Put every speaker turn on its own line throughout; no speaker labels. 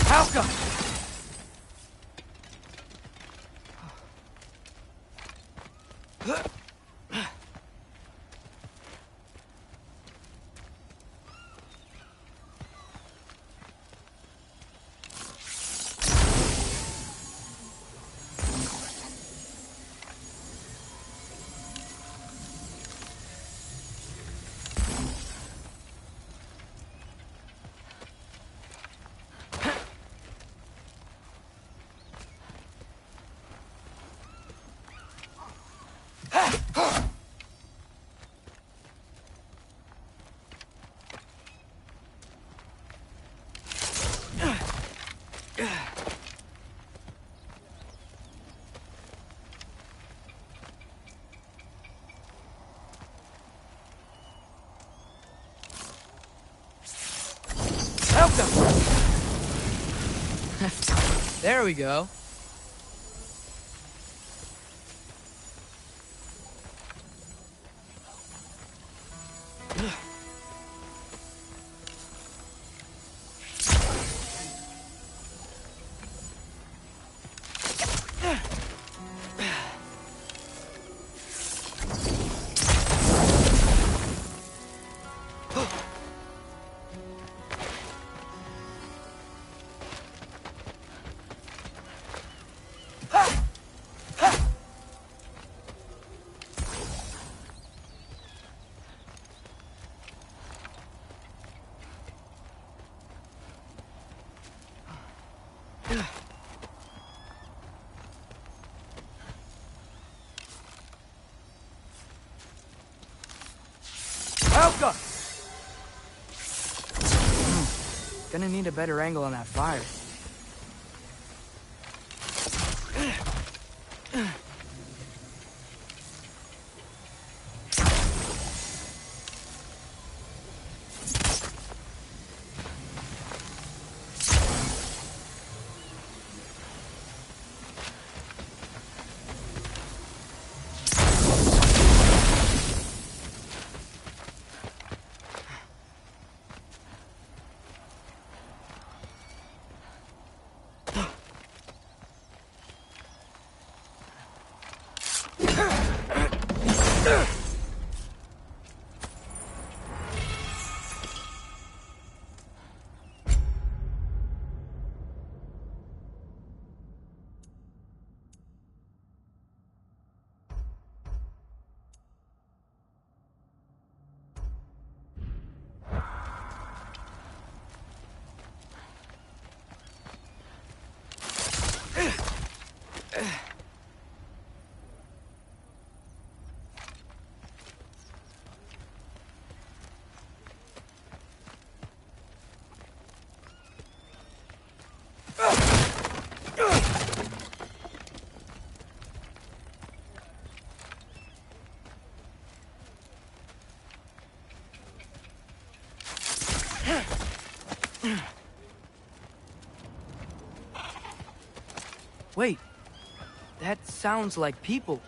Helga! There we go. Helga! Gonna need a better angle on that fire. Wait, that sounds like people.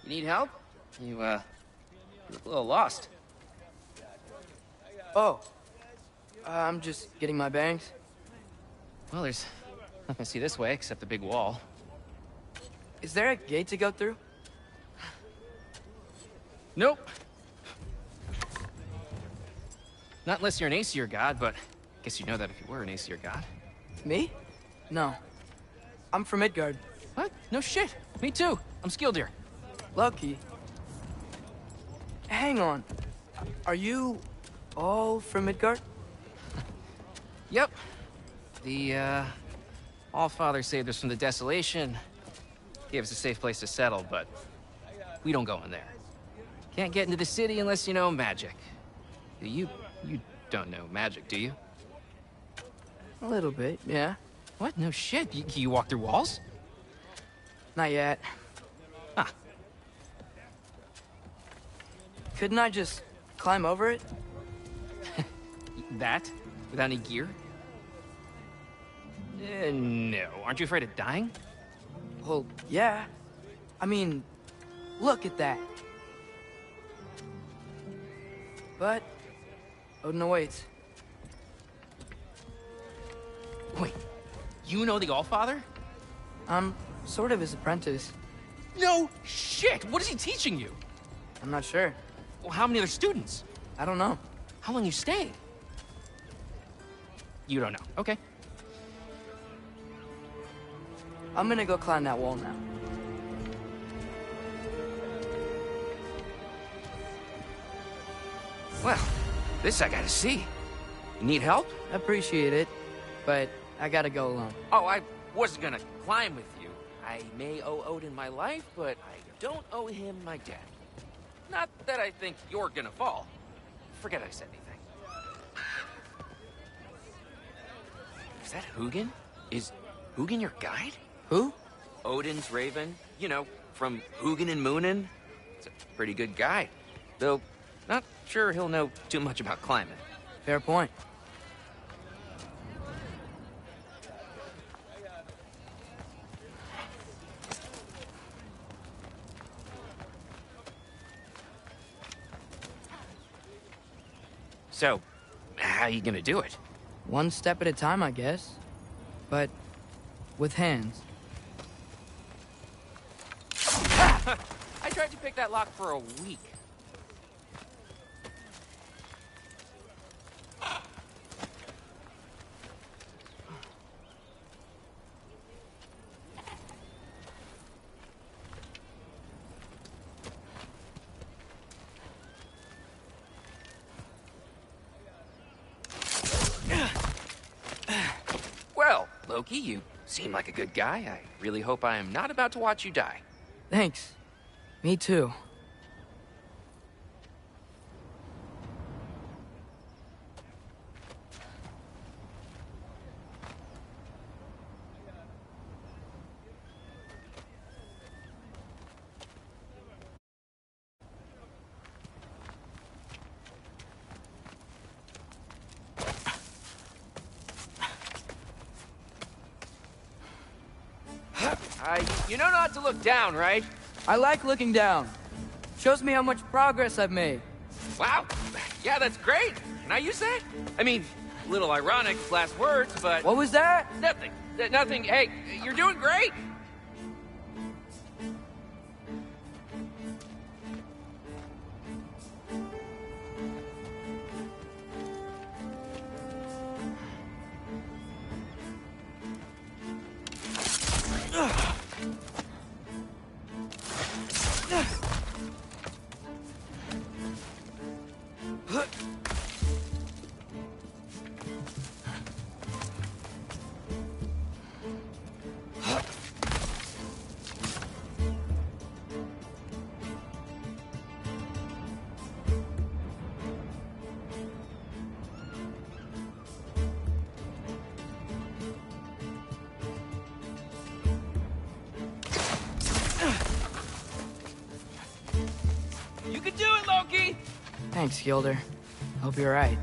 You need help? You look a little lost.
Oh, I'm just getting my bearings.
Well, there's nothing to see this way except the big wall.
Is there a gate to go through?
Nope. Not unless you're an Aesir god, but I guess you'd know that if you were an Aesir god.
Me? No. I'm from Midgard.
What? No shit. Me too. I'm Skildir.
Lucky. Hang on. Are you all from Midgard?
Yep. The, All-Father saved us from the desolation. Gave us a safe place to settle, but we don't go in there. Can't get into the city unless you know magic. You don't know magic, do you?
A little bit, yeah.
What? No shit. You walk through walls?
Not yet.
Huh.
Couldn't I just climb over it?
That? Without any gear? No. Aren't you afraid of dying?
Well, yeah. I mean, look at that. But Odin awaits.
Wait, you know the Allfather?
I'm sort of his apprentice.
No shit! What is he teaching you?
I'm not sure.
Well, how many other students?
I don't know.
How long you stay? You don't know. Okay.
I'm gonna go climb that wall now.
Well, this I gotta see. You need help?
Appreciate it, but I gotta go alone.
Oh, I wasn't gonna climb with you. I may owe Odin my life, but I don't owe him my death. Not that I think you're gonna fall. Forget I said anything. Is that Hugin? Is Hugin your guide?
Who?
Odin's raven. You know, from Hugin and Moonin. He's a pretty good guide. Though, not sure he'll know too much about climbing.
Fair point.
So, how you gonna do it?
One step at a time, I guess. But with hands.
I tried to pick that lock for a week. Well, Loki, you seem like a good guy. I really hope I am not about to watch you die.
Thanks. Me too.
You know not to look down, right?
I like looking down. Shows me how much progress I've made.
Wow. Yeah, that's great. Can I use that? I mean, a little ironic, last words, but...
What was that?
Nothing. Nothing. Hey, you're doing great. You can do it, Loki!
Thanks, Gilder. Hope you're right.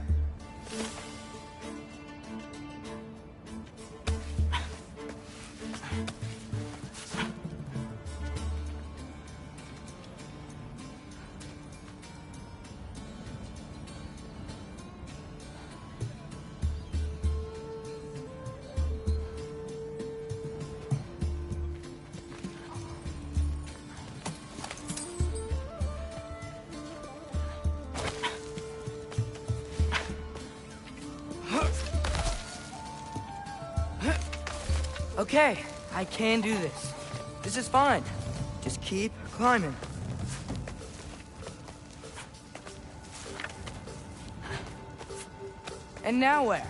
Okay, I can do this. This is fine. Just keep climbing. And now where?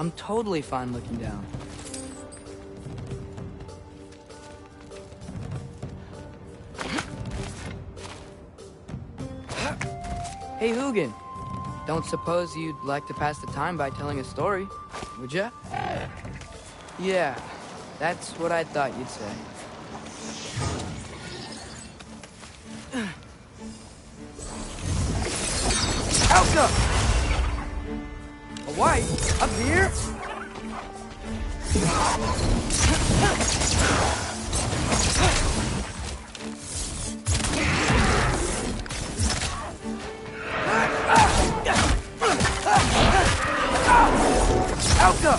I'm totally fine looking down. Hey, Hugin. Don't suppose you'd like to pass the time by telling a story, would ya? Yeah, that's what I thought you'd say. Elka! A wife? Up here? Elka!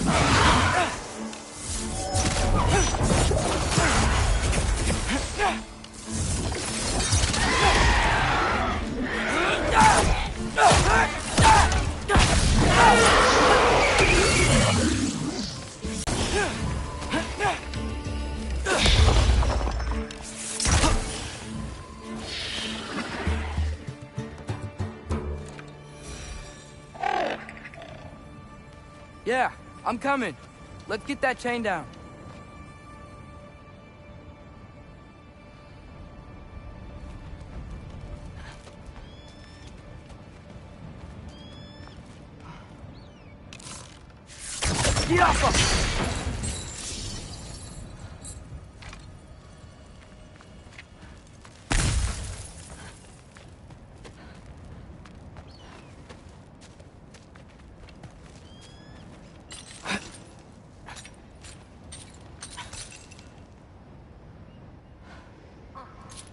Yeah, I'm coming. Let's get that chain down. Get off him!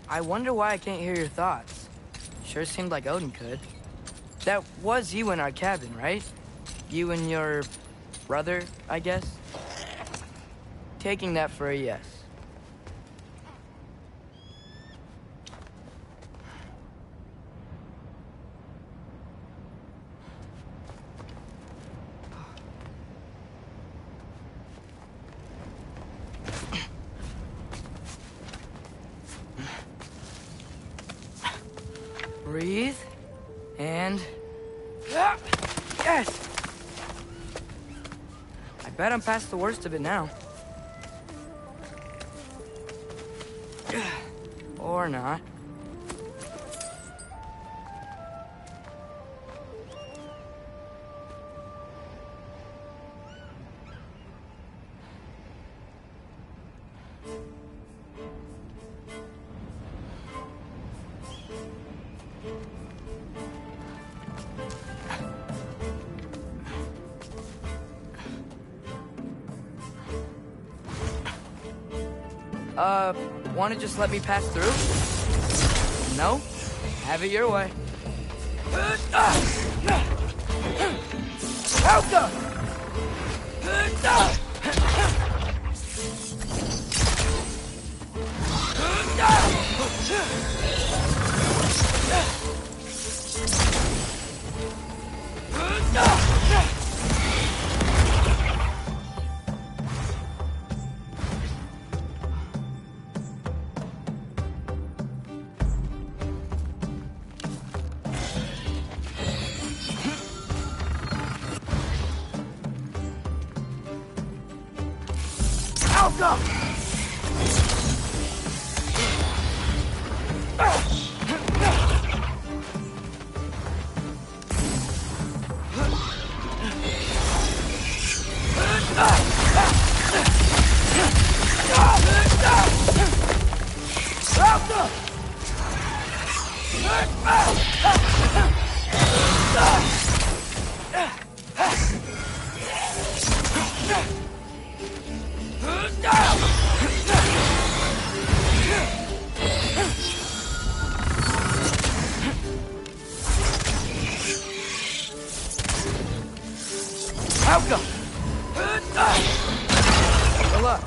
I wonder why I can't hear your thoughts. Sure seemed like Odin could. That was you in our cabin, right? You and your brother, I guess? Taking that for a yes. Breathe, and... Yes! I bet I'm past the worst of it now. Or not. Wanna just let me pass through? No? Have it your way. Elka! Elka! Elka! Good luck.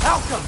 Elka!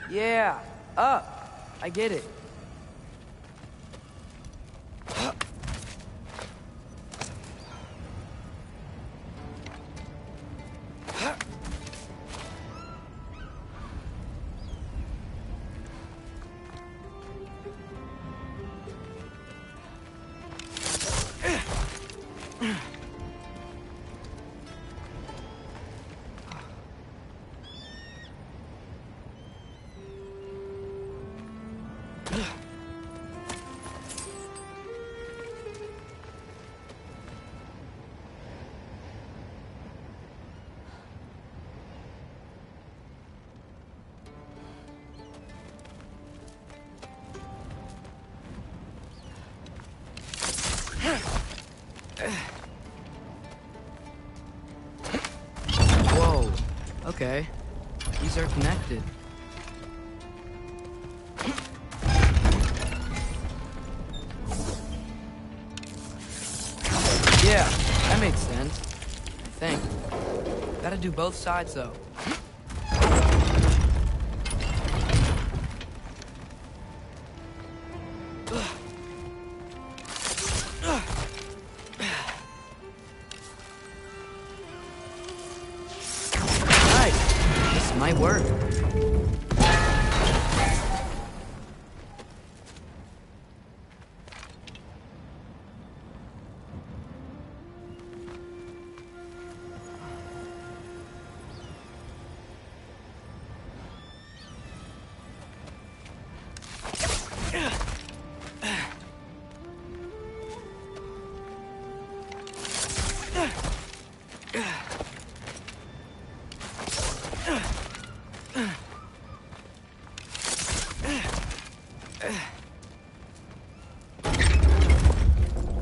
Yeah, up. I get it. Whoa. Okay. These are connected. Yeah, that makes sense. I think. Gotta do both sides, though. Nice. This might work.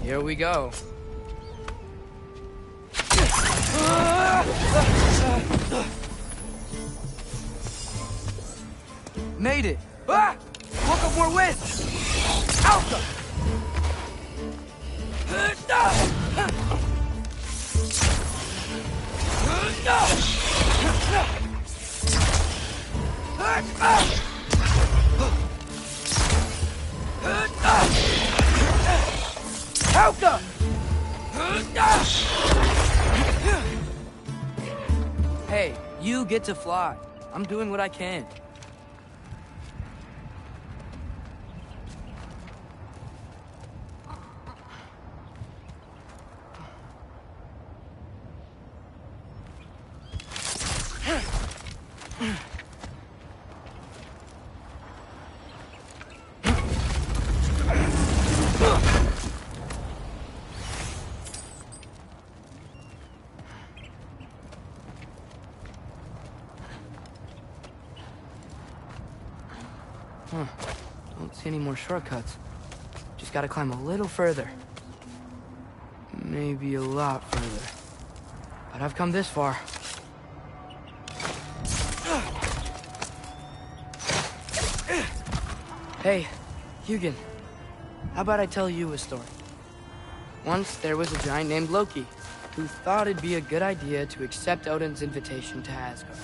Here we go. Made it. Ah! Woke up more wind. Alpha. Alpha. Hey, you get to fly. I'm doing what I can. Huh. Don't see any more shortcuts. Just gotta climb a little further. Maybe a lot further. But I've come this far. Hey, Hugin. How about I tell you a story? Once there was a giant named Loki, who thought it'd be a good idea to accept Odin's invitation to Asgard.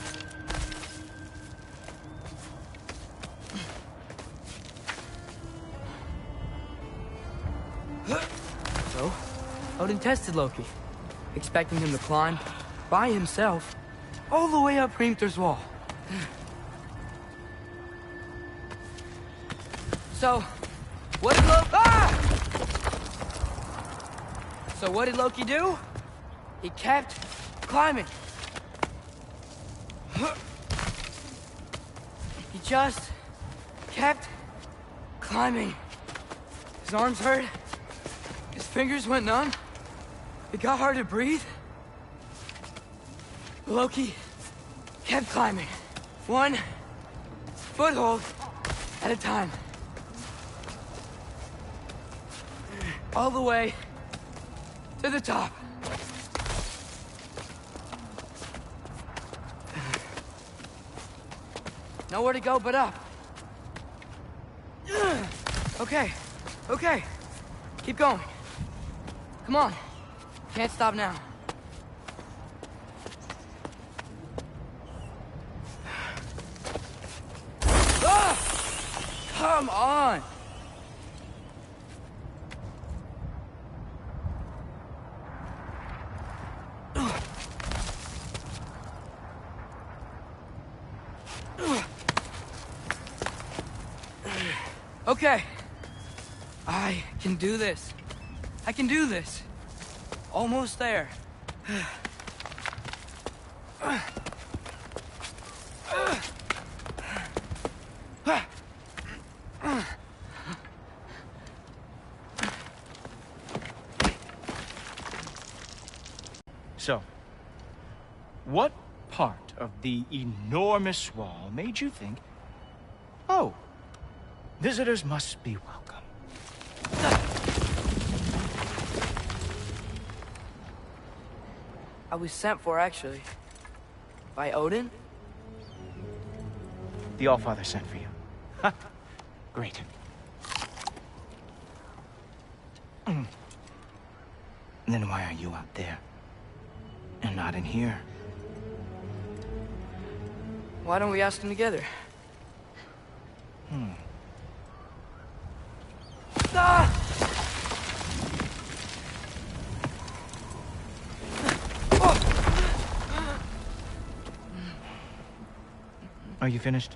So, Odin tested Loki, expecting him to climb, by himself, all the way up Hrimthur's wall. So, what did Loki do? He kept climbing. He just kept climbing. His arms hurt. His fingers went numb. It got hard to breathe. Loki kept climbing. One foothold at a time. All the way to the top. Nowhere to go but up. Okay, okay. Keep going. Come on. Can't stop now. Ah! Come on! Okay. I can do this. I can do this. Almost there.
So, what part of the enormous wall made you think, oh, visitors must be welcome?
I was sent for, actually. By Odin?
The Allfather sent for you. Ha! Great. Then why are you out there? And not in here?
Why don't we ask them together? Ah!
Are you finished?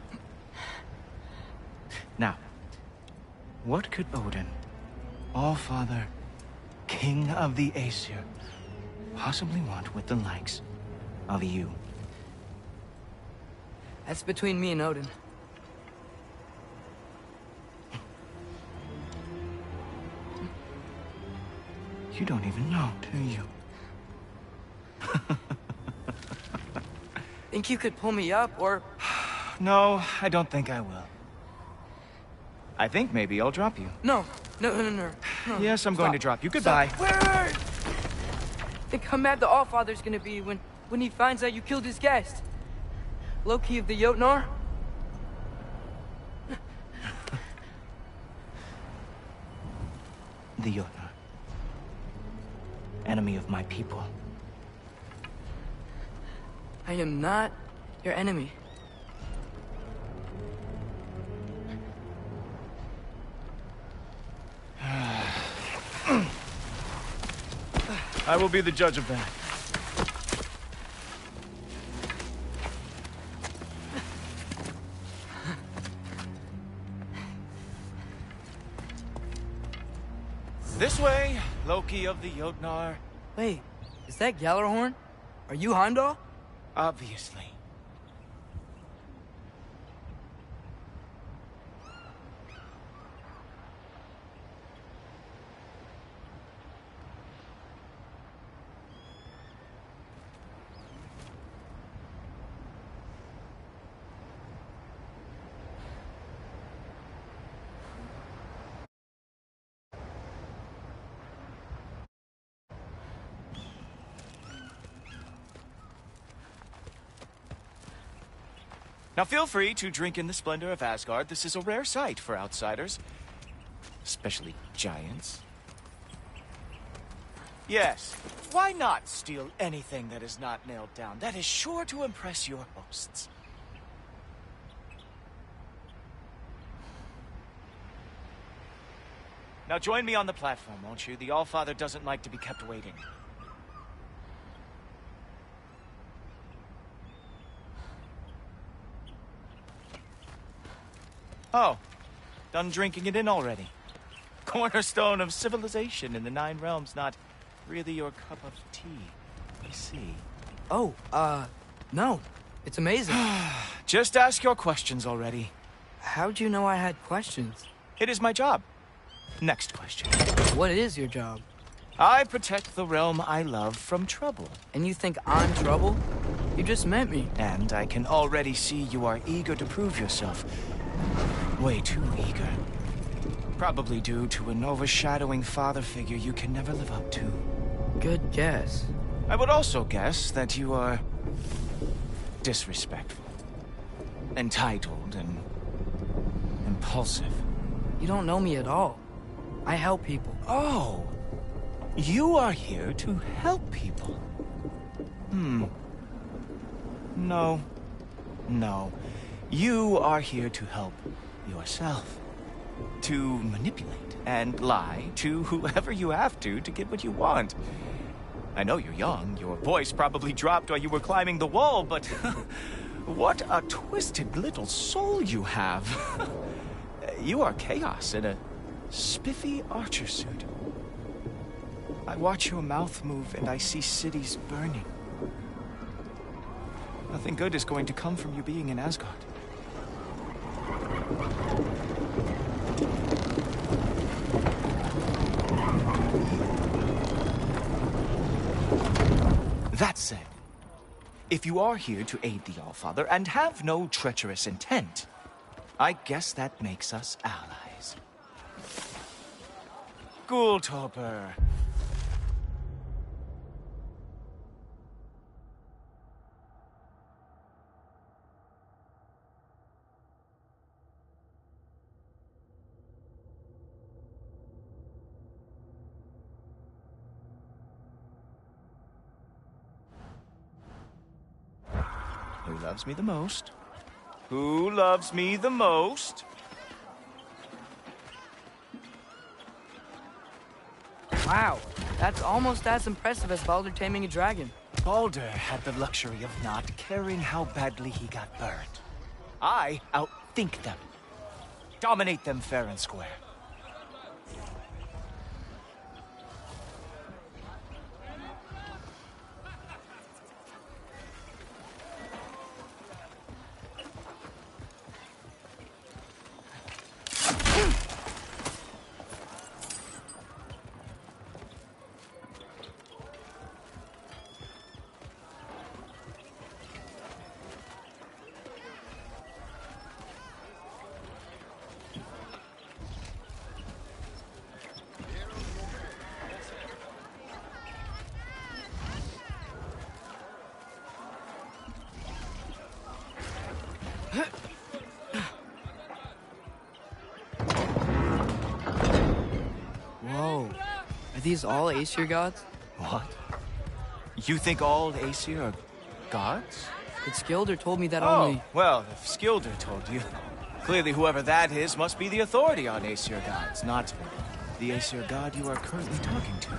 Now, what could Odin, All-Father, King of the Aesir, possibly want with the likes of you?
That's between me and Odin.
You don't even know, do you?
Think you could pull me up, or...
No, I don't think I will. I think maybe I'll drop you.
No.
Yes, I'm going to drop you. Goodbye.
Stop. Wait. Think how mad the Allfather's gonna be when he finds out you killed his guest. Loki of the Jotnar?
The Jotnar. Enemy of my people.
I am not your enemy.
I will be the judge of that. This way, Loki of the Jotnar.
Wait, is that Gjallarhorn? Are you Heimdall?
Obviously. Now feel free to drink in the splendor of Asgard. This is a rare sight for outsiders. Especially giants. Yes, why not steal anything that is not nailed down? That is sure to impress your hosts. Now join me on the platform, won't you? The Allfather doesn't like to be kept waiting. Oh, done drinking it in already. Cornerstone of civilization in the 9 realms, not really your cup of tea, I see.
Oh, no. It's amazing.
Just ask your questions already.
How'd you know I had questions?
It is my job. Next question.
What is your job?
I protect the realm I love from trouble.
And you think I'm trouble? You just met me.
And I can already see you are eager to prove yourself. Way too eager. Probably due to an overshadowing father figure you can never live up to.
Good guess.
I would also guess that you are disrespectful, entitled, and impulsive.
You don't know me at all. I help people.
Oh, you are here to help people. No. You are here to help yourself. To manipulate and lie to whoever you have to get what you want. I know you're young. Your voice probably dropped while you were climbing the wall, but what a twisted little soul you have. You are chaos in a spiffy archer suit. I watch your mouth move and I see cities burning. Nothing good is going to come from you being in Asgard. That said, if you are here to aid the Allfather and have no treacherous intent, I guess that makes us allies. Ghoultoper. Who loves me the most? Who loves me the most?
Wow, that's almost as impressive as Baldur taming a dragon.
Baldur had the luxury of not caring how badly he got burned. I outthink them. Dominate them fair and square.
Whoa. Are these all Aesir gods?
What? You think all Aesir are gods?
But Skilder told me that
Oh,
only...
well, if Skilder told you, clearly whoever that is must be the authority on Aesir gods, not the Aesir god you are currently talking to.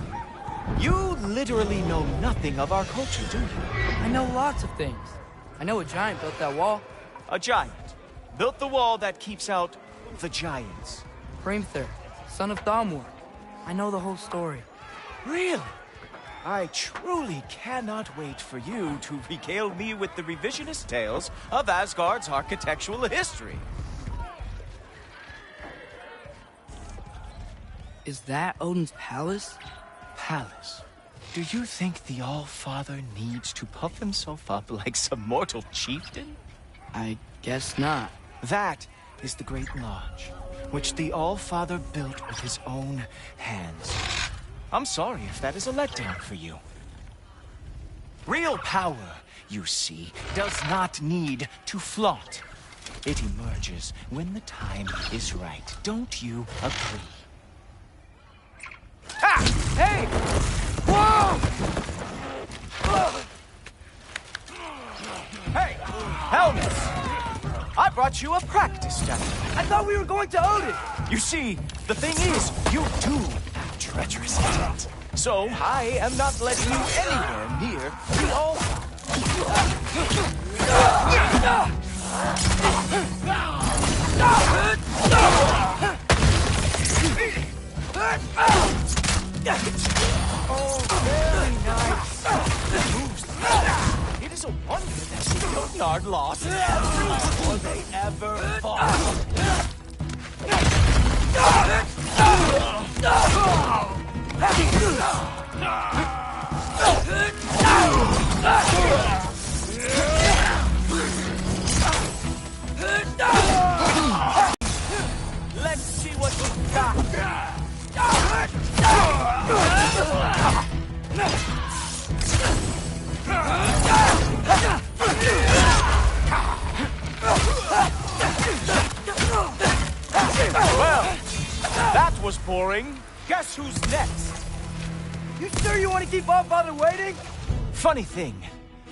You literally know nothing of our culture, do you?
I know lots of things. I know a giant built that wall.
A giant built the wall that keeps out the giants.
Hrimthur, son of Thamur. I know the whole story.
Really? I truly cannot wait for you to regale me with the revisionist tales of Asgard's architectural history.
Is that Odin's palace?
Palace? Do you think the All-Father needs to puff himself up like some mortal chieftain?
I guess not.
That is the Great Lodge, which the All-Father built with his own hands. I'm sorry if that is a letdown for you. Real power, you see, does not need to flaunt. It emerges when the time is right. Don't you agree? Ah! Hey! Whoa! Hey! Helmet! I brought you a practice jacket.
I thought we were going to Odin!
You see, the thing is, you do have treacherous intent. So, I am not letting you anywhere near the Oh, very nice. Moves. It is a wonder that the Jotnar lost before they ever fought. Let's see what you got. was boring. Guess who's next?
You sure you want to keep Allfather waiting?
Funny thing,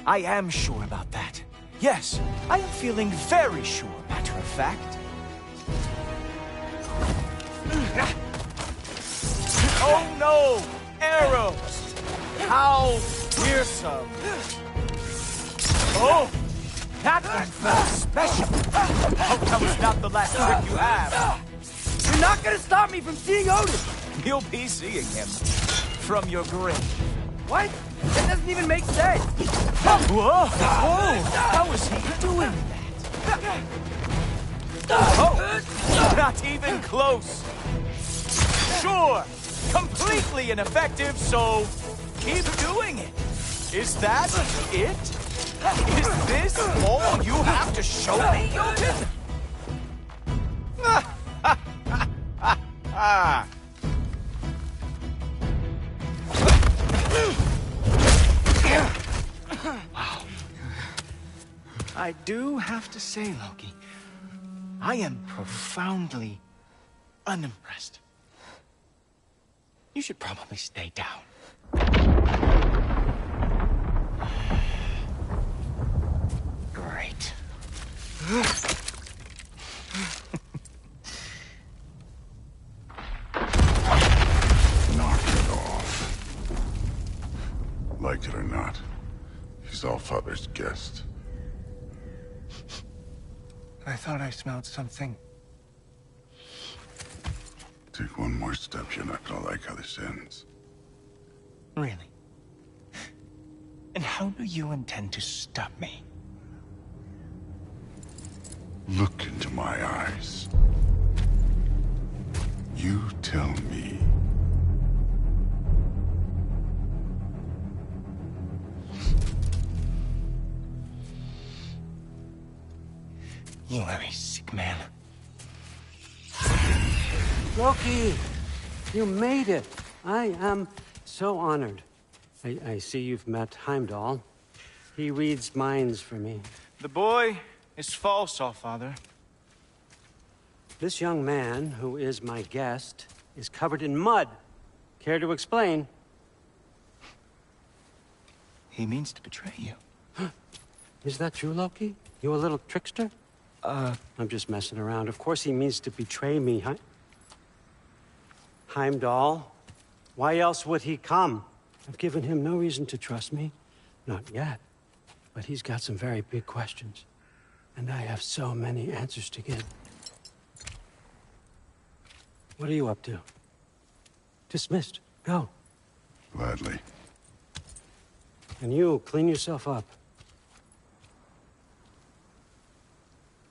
I am sure about that. Yes, I am feeling very sure, matter of fact. Oh no! Arrows! How fearsome! Oh! That one felt special! Hope that was not the last trick you have!
You're not gonna stop me from seeing Odin!
You'll be seeing him from your grave.
What? That doesn't even make sense!
Whoa! Whoa! How is he doing that? Oh! Not even close! Sure! Completely ineffective, so keep doing it! Is that it? Is this all you have to show me, Jotun? Wow. I do have to say, Loki, I am profoundly unimpressed. You should probably stay down. Great.
Knock it off. Like it or not, he's Allfather's guest.
I thought I smelled something.
Take one more step, you're not gonna like how this ends.
Really? And how do you intend to stop me?
Look into my eyes. You tell me.
You are a sick man.
Loki, you made it. I am so honored. I see you've met Heimdall. He reads minds for me.
The boy is false, Allfather.
This young man, who is my guest, is covered in mud. Care to explain?
He means to betray you.
Is that true, Loki? You a little trickster? I'm just messing around. Of course he means to betray me, Heimdall? Why else would he come? I've given him no reason to trust me. Not yet. But he's got some very big questions. And I have so many answers to give. What are you up to? Dismissed. Go.
Gladly.
And you, clean yourself up.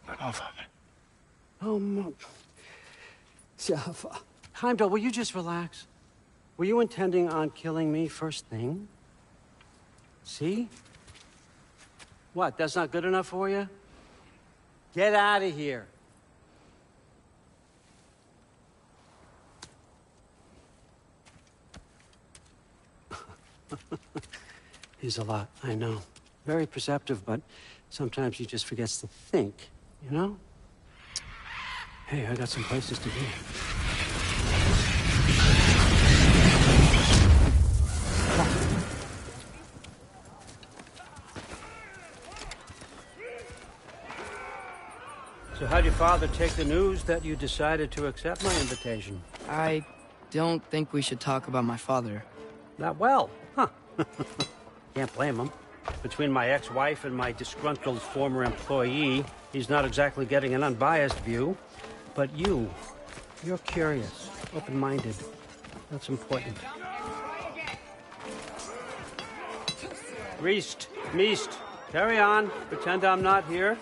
But Allfather.
Oh, no. Heimdall, will you just relax? Were you intending on killing me first thing? See? What, that's not good enough for you? Get out of here. He's a lot, I know. Very perceptive, but sometimes he just forgets to think, you know? Hey, I got some places to be. So how'd your father take the news that you decided to accept my invitation?
I don't think we should talk about my father.
Not well, huh? Can't blame him. Between my ex-wife and my disgruntled former employee, he's not exactly getting an unbiased view. But you're curious, open-minded. That's important. Meest, carry on. Pretend I'm not here.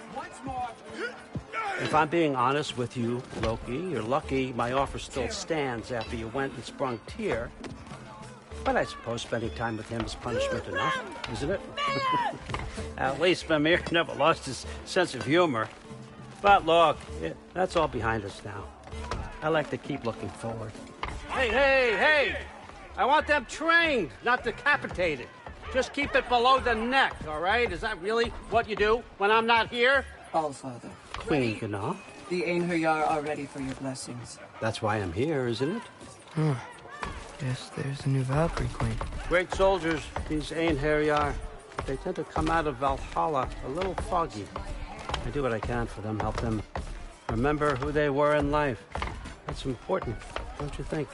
If I'm being honest with you, Loki, you're lucky my offer still stands after you went and sprung Tyr. But I suppose spending time with him is punishment enough, isn't it? At least Mimir never lost his sense of humor. But look, that's all behind us now. I like to keep looking forward. Hey! I want them trained, not decapitated. Just keep it below the neck, all right? Is that really what you do when I'm not here?
Allfather.
Queen Gná.
The Einherjar are ready for your blessings.
That's why I'm here, isn't it?
Guess there's a new Valkyrie Queen.
Great soldiers, these Einherjar. But they tend to come out of Valhalla a little foggy. I do what I can for them, help them remember who they were in life. That's important, don't you think?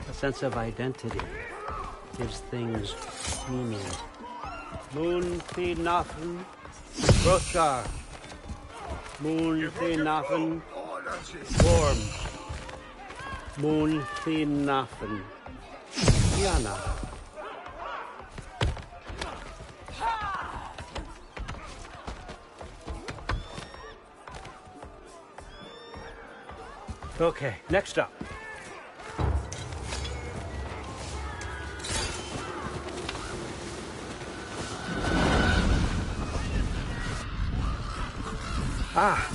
A sense of identity gives things meaning. Moon Thi Nafen, Roshar. Moon Thi Nafen, Worm. Moon Thi Nafen, Yana. Okay, next up.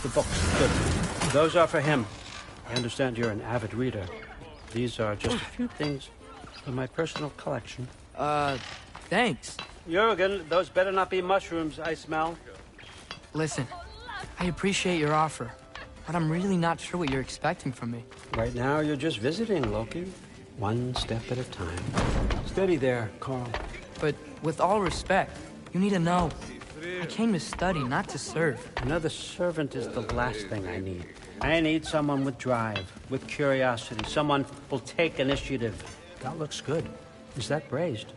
The books. Good. Those are for him. I understand you're an avid reader. These are just a few things from my personal collection.
Thanks.
Jurgen, those better not be mushrooms I smell.
Listen, I appreciate your offer, but I'm really not sure what you're expecting from me.
Right now, you're just visiting, Loki. One step at a time. Steady there, Carl.
But with all respect, you need to know, I came to study, not to serve.
Another servant is the last thing I need. I need someone with drive, with curiosity, someone who'll take initiative. That looks good. Is that braised?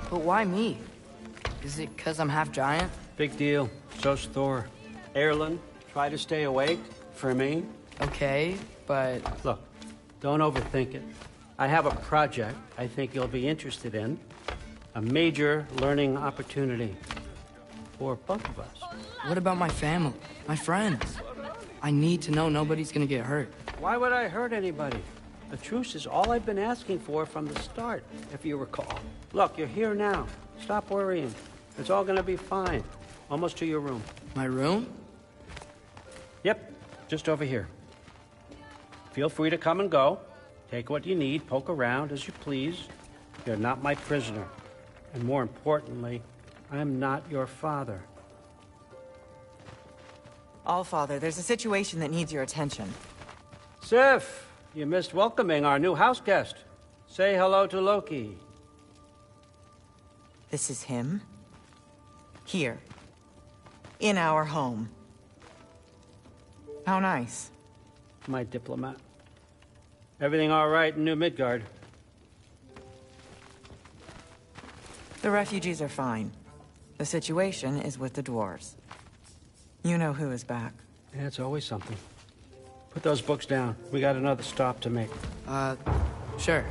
But why me? Is it 'cause I'm half giant?
Big deal. So's Thor. Erlen, try to stay awake for me.
Okay, but...
Look, don't overthink it. I have a project I think you'll be interested in. A major learning opportunity for both of us.
What about my family, my friends? I need to know nobody's gonna get hurt.
Why would I hurt anybody? A truce is all I've been asking for from the start, if you recall. Look, you're here now. Stop worrying. It's all gonna be fine. Almost to your room.
My room?
Yep, just over here. Feel free to come and go. Take what you need, poke around as you please. You're not my prisoner. And more importantly, I'm not your father.
Allfather, there's a situation that needs your attention.
Sif, you missed welcoming our new house guest. Say hello to Loki.
This is him? Here. In our home. How nice.
My diplomat. Everything all right in New Midgard?
The refugees are fine. The situation is with the dwarves. You know who is back.
Yeah, it's always something. Put those books down. We got another stop to make.
Sure.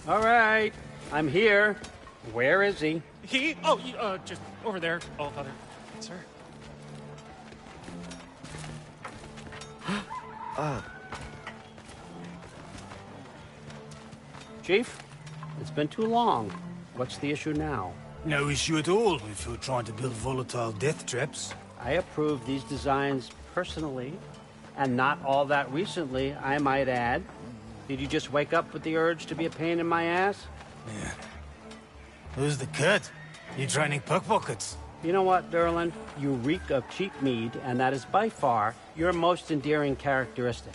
All right, I'm here. Where is he?
Just over there, Allfather. Sir.
Chief, it's been too long. What's the issue now?
No issue at all if you're trying to build volatile death traps.
I approved these designs personally, and not all that recently, I might add. Did you just wake up with the urge to be a pain in my ass?
Yeah. Who's the cut? You training pickpockets?
You know what, Derlin? You reek of cheap mead, and that is by far your most endearing characteristic.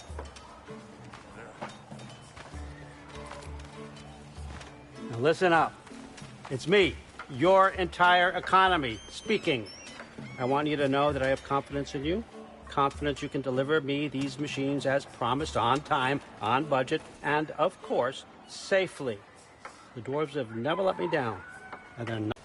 Now listen up. It's me, your entire economy, speaking. I want you to know that I have confidence in you. Confidence you can deliver me these machines as promised, on time, on budget, and, of course, safely. The dwarves have never let me down, and they're not.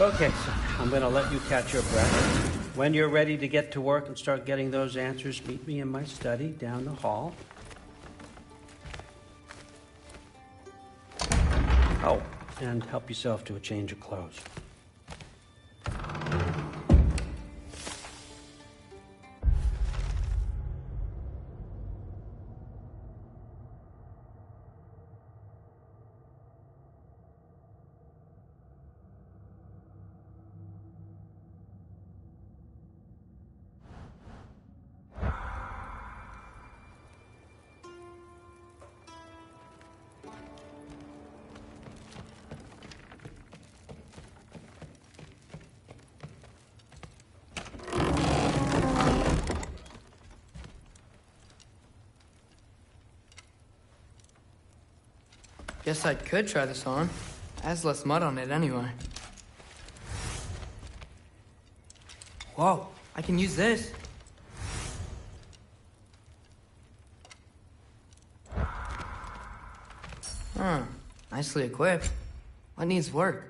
Okay, so I'm I'm going to let you catch your breath. When you're ready to get to work and start getting those answers, meet me in my study down the hall. Oh, and help yourself to a change of clothes.
Guess I could try this on. Has less mud on it anyway. Whoa, I can use this. Huh, nicely equipped. What needs work?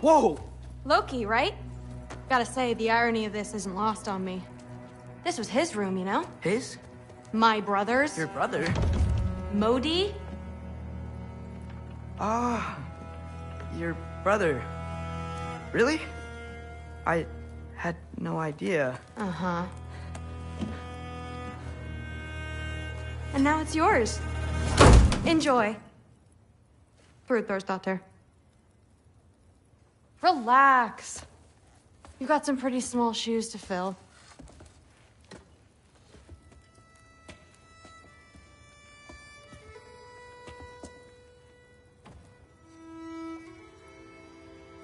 Whoa!
Loki, right? Gotta say, the irony of this isn't lost on me. This was his room, you know?
His?
My brother's.
Your brother?
Modi?
Ah, your brother. Really? I had no idea.
Uh-huh. And now it's yours. Enjoy. Fruit thirst out there. Relax. You've got some pretty small shoes to fill.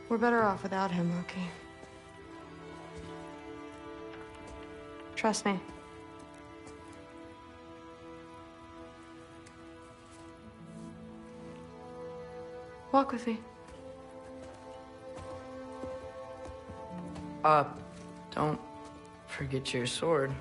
We're better off without him, Loki. Trust me. Walk with me.
Don't forget your sword.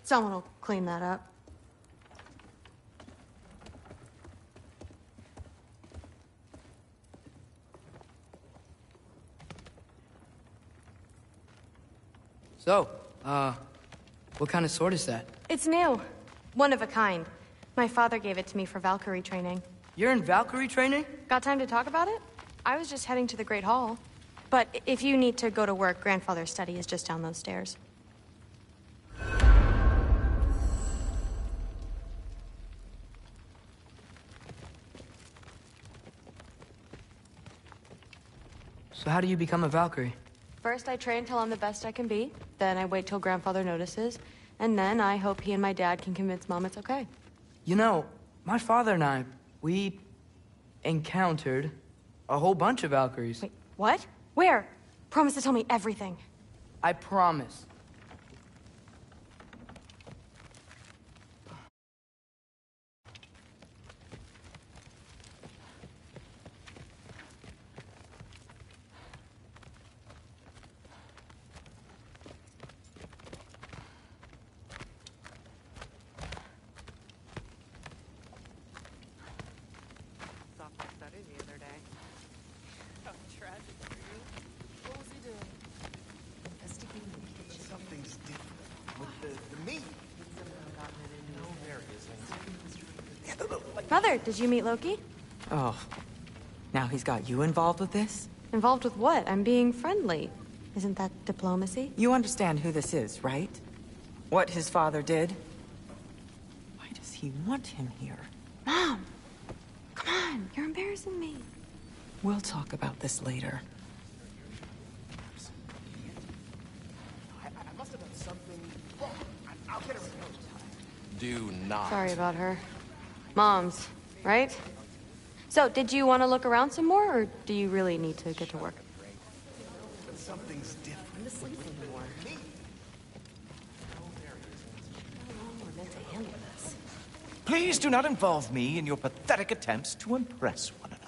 Someone will clean that up.
So, what kind of sword is that?
It's new. One of a kind. My father gave it to me for Valkyrie training.
You're in Valkyrie training?
Got time to talk about it? I was just heading to the Great Hall. But if you need to go to work, Grandfather's study is just down those stairs.
So how do you become a Valkyrie?
First, I train till I'm the best I can be. Then I wait till Grandfather notices. And then I hope he and my dad can convince Mom it's okay.
You know, my father and I, we encountered a whole bunch of Valkyries.
Wait, what? Where? Promise to tell me everything.
I promise.
Mother, did you meet Loki?
Oh, now he's got you involved with this?
Involved with what? I'm being friendly. Isn't that diplomacy?
You understand who this is, right? What his father did? Why does he want him here?
Mom! Come on, you're embarrassing me.
We'll talk about this later.
I must have done something wrong. I'll get her in no time.
Do not.
Sorry about her. Mom's, right? So, did you want to look around some more, or do you really need to get to work?
But something's different.
Please do not involve me in your pathetic attempts to impress one another.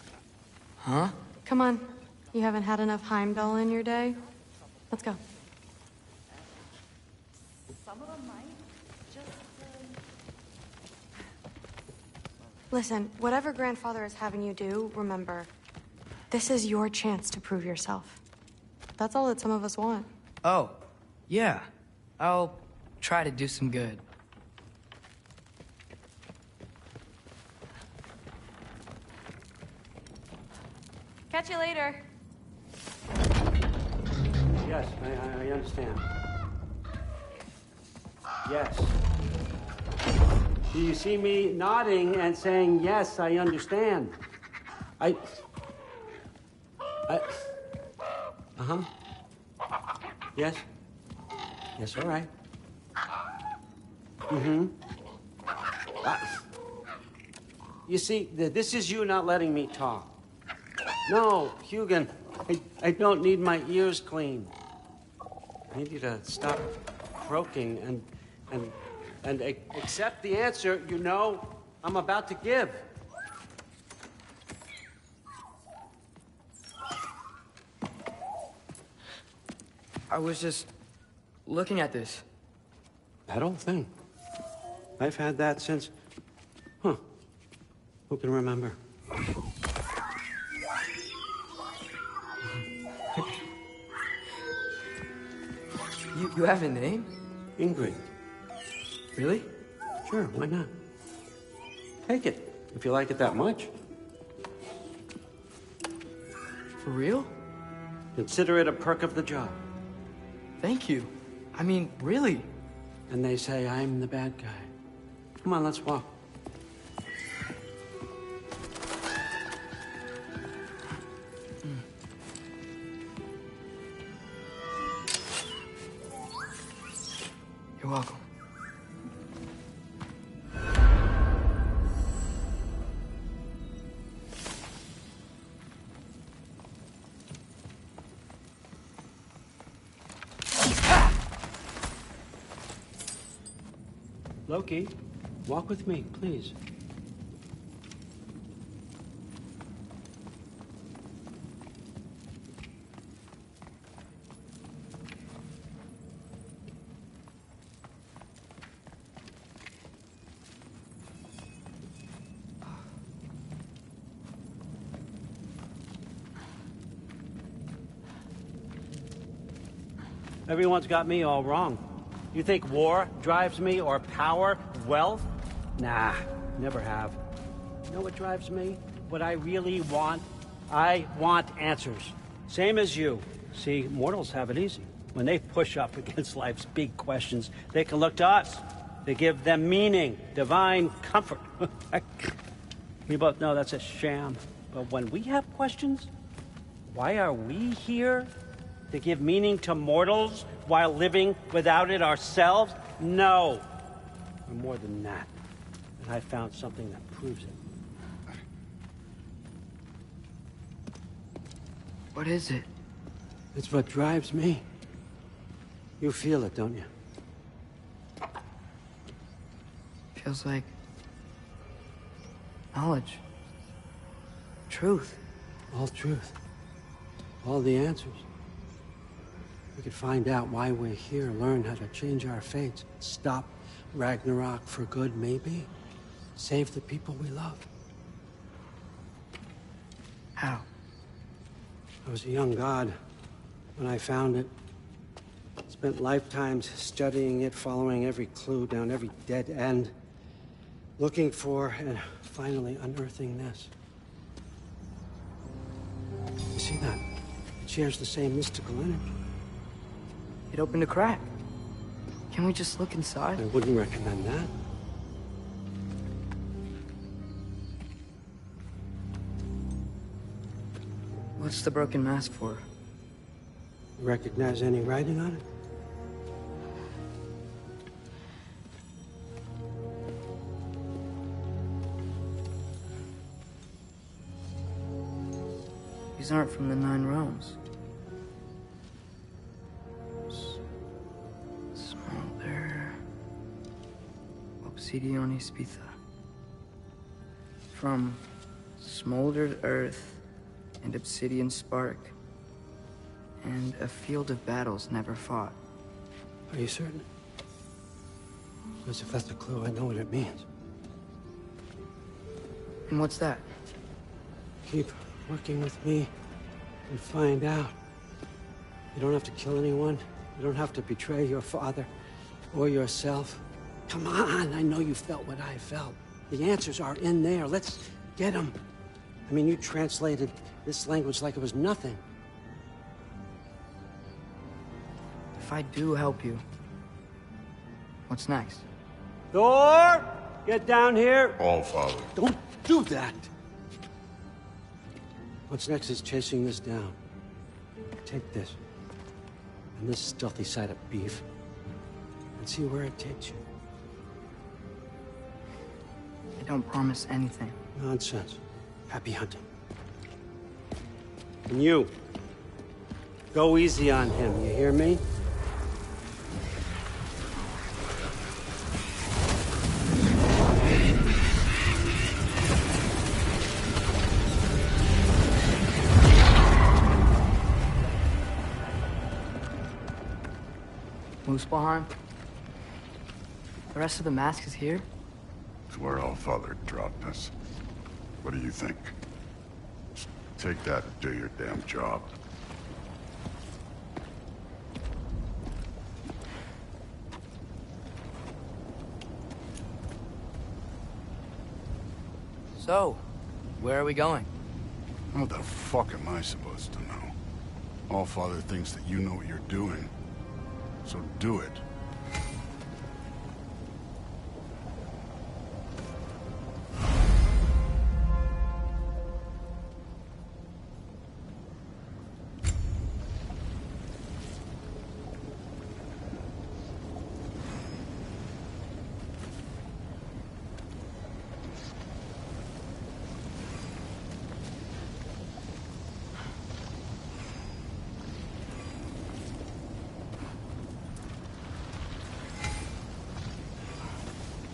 Huh?
Come on. You haven't had enough Heimdall in your day? Let's go. Listen, whatever Grandfather is having you do, remember, this is your chance to prove yourself. That's all that some of us want.
Oh, yeah. I'll try to do some good.
Catch you later.
Yes, I understand. Yes. Do you see me nodding and saying, yes, I understand? Uh-huh. Yes? Yes, all right. Mm-hmm. You see, this is you not letting me talk. No, Hugin, I don't need my ears cleaned. I need you to stop croaking and accept the answer you know I'm about to give.
I was just looking at this.
That old thing. I've had that since... Huh. Who can remember?
You have a name?
Ingrid.
Really?
Sure, why not? Take it, if you like it that much.
For real?
Consider it a perk of the job.
Thank you. I mean, really.
And they say I'm the bad guy. Come on, let's walk.
You're welcome.
Loki, walk with me, please. Everyone's got me all wrong. You think war drives me, or power, wealth? Nah, never have. You know what drives me? What I really want? I want answers. Same as you. See, mortals have it easy. When they push up against life's big questions, they can look to us. They give them meaning, divine comfort. We both know that's a sham. But when we have questions, why are we here? To give meaning to mortals while living without it ourselves? No. We're more than that. And I found something that proves it.
What is it?
It's what drives me. You feel it, don't you?
Feels like knowledge. Truth.
All truth. All the answers. We could find out why we're here, learn how to change our fates, stop Ragnarok for good, maybe. Save the people we love.
How?
I was a young god when I found it. Spent lifetimes studying it, following every clue down every dead end, looking for and finally unearthing this. You see that? It shares the same mystical energy.
It opened a crack. Can we just look inside?
I wouldn't recommend that.
What's the broken mask for?
Recognize any writing on it?
These aren't from the Nine Realms. Smolder. Obsidione Spitha. From smoldered earth and obsidian spark. And a field of battles never fought.
Are you certain? Because if that's a clue, I know what it means.
And what's that?
Keep working with me and find out. You don't have to kill anyone. You don't have to betray your father or yourself. Come on, I know you felt what I felt. The answers are in there. Let's get them. I mean, you translated this language like it was nothing.
If I do help you, what's next?
Thor! Get down here!
All Father.
Don't do that! What's next is chasing this down. Take this, and this stealthy side of beef, and see where it takes you.
I don't promise anything.
Nonsense. Happy hunting. And you, go easy on him, you hear me?
Muspelheim? The rest of the mask is here?
It's where All Father dropped us. What do you think? Just take that and do your damn job.
So, where are we going?
What the fuck am I supposed to know? All Father thinks that you know what you're doing. So do it.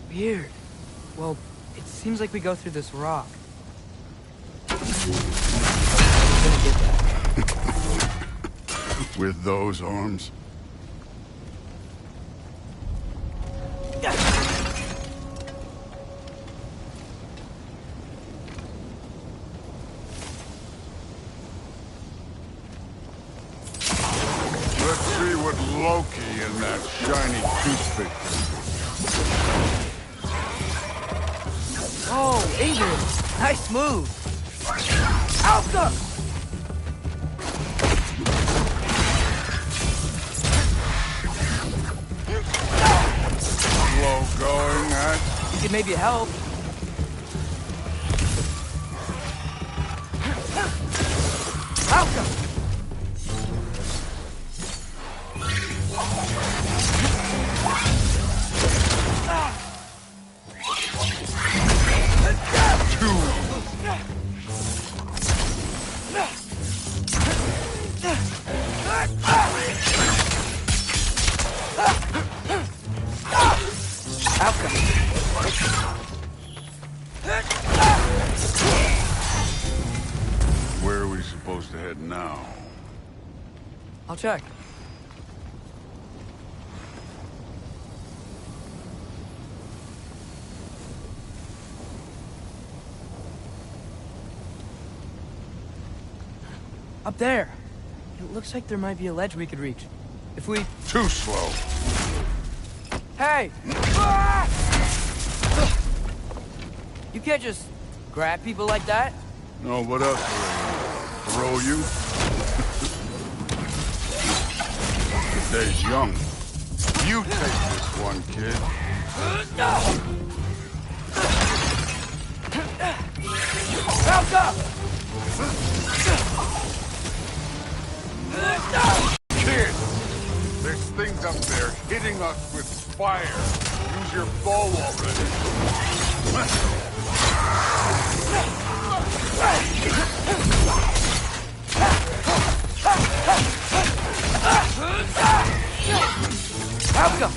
Weird. Well, it seems like we go through this rock.
With those arms? Let's see what put Loki in that shiny toothpick.
Oh, Ingrid! Nice move! Alka!
Slow going, huh?
You could maybe help. Alka!
Where are we supposed to head now?
I'll check. Up there. It looks like there might be a ledge we could reach. If we...
Too slow.
Hey! Ah! You can't just grab people like that.
No, what else? Throw you? The day's young. You take this one, kid.
Back up!
Kid! There's things up there hitting us with fire. Use your bow already.
Alka!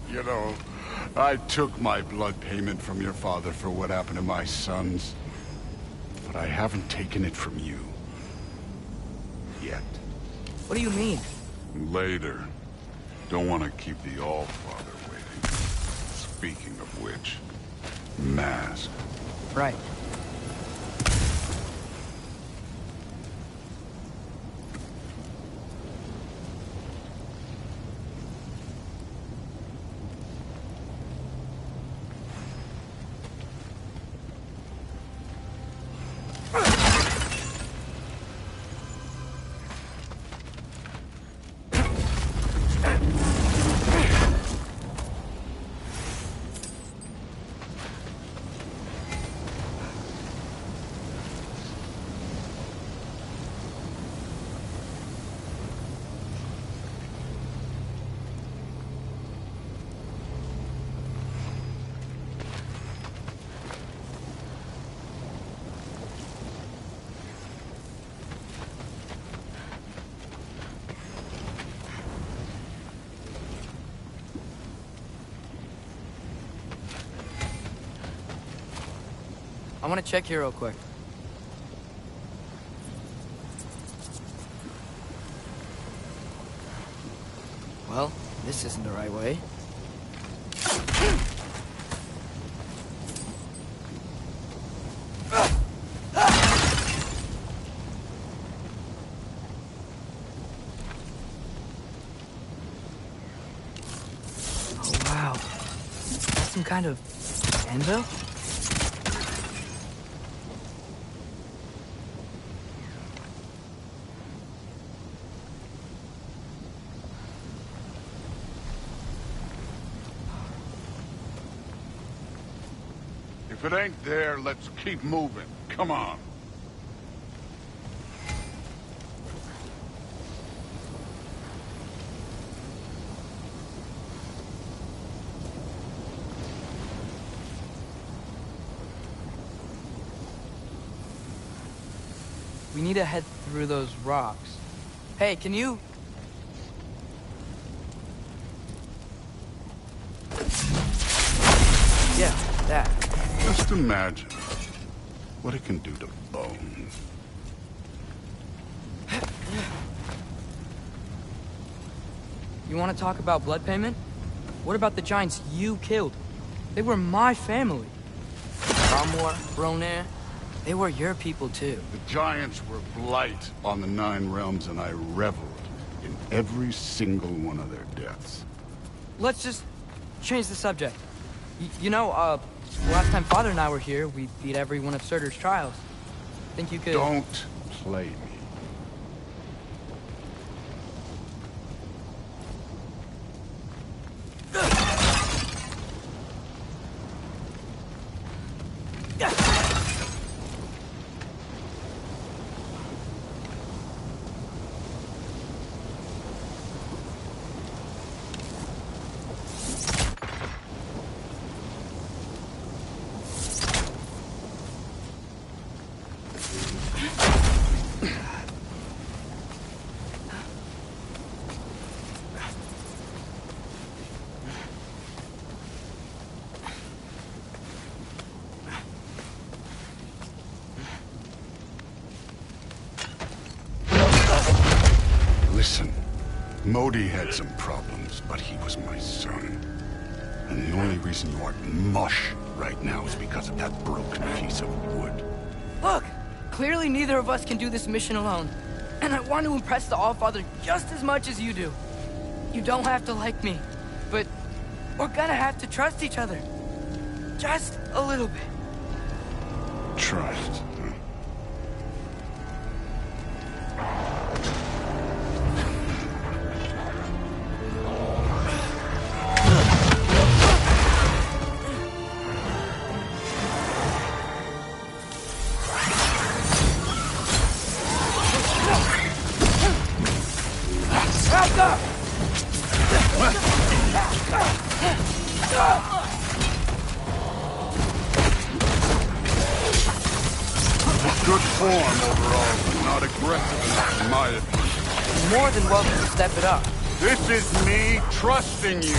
You know, I took my blood payment from your father for what happened to my sons. But I haven't taken it from you. Yet.
What do you mean?
Later. Don't want to keep the All-Father waiting. Speaking of which, mask.
Right. I want to check here real quick. Well, this isn't the right way. Oh, wow. Some kind of anvil?
If it ain't there, let's keep moving. Come on.
We need to head through those rocks. Hey, can you... Yeah, that.
Just imagine what it can do to bones.
You want to talk about blood payment? What about the giants you killed? They were my family. Balmor, Bronir, they were your people too.
The giants were blight on the 9 realms, and I reveled in every single one of their deaths.
Let's just change the subject. Last time Father and I were here, we beat every one of Surtur's trials. Think you could...
Don't play me. Listen, Modi had some problems, but he was my son. And the only reason you aren't mush right now is because of that broken piece of wood.
Look! Clearly neither of us can do this mission alone. And I want to impress the Allfather just as much as you do. You don't have to like me, but we're gonna have to trust each other. Just a little bit.
Trust. Good form overall, but not aggressive enough, in my opinion.
You're more than welcome to step it up.
This is me trusting you.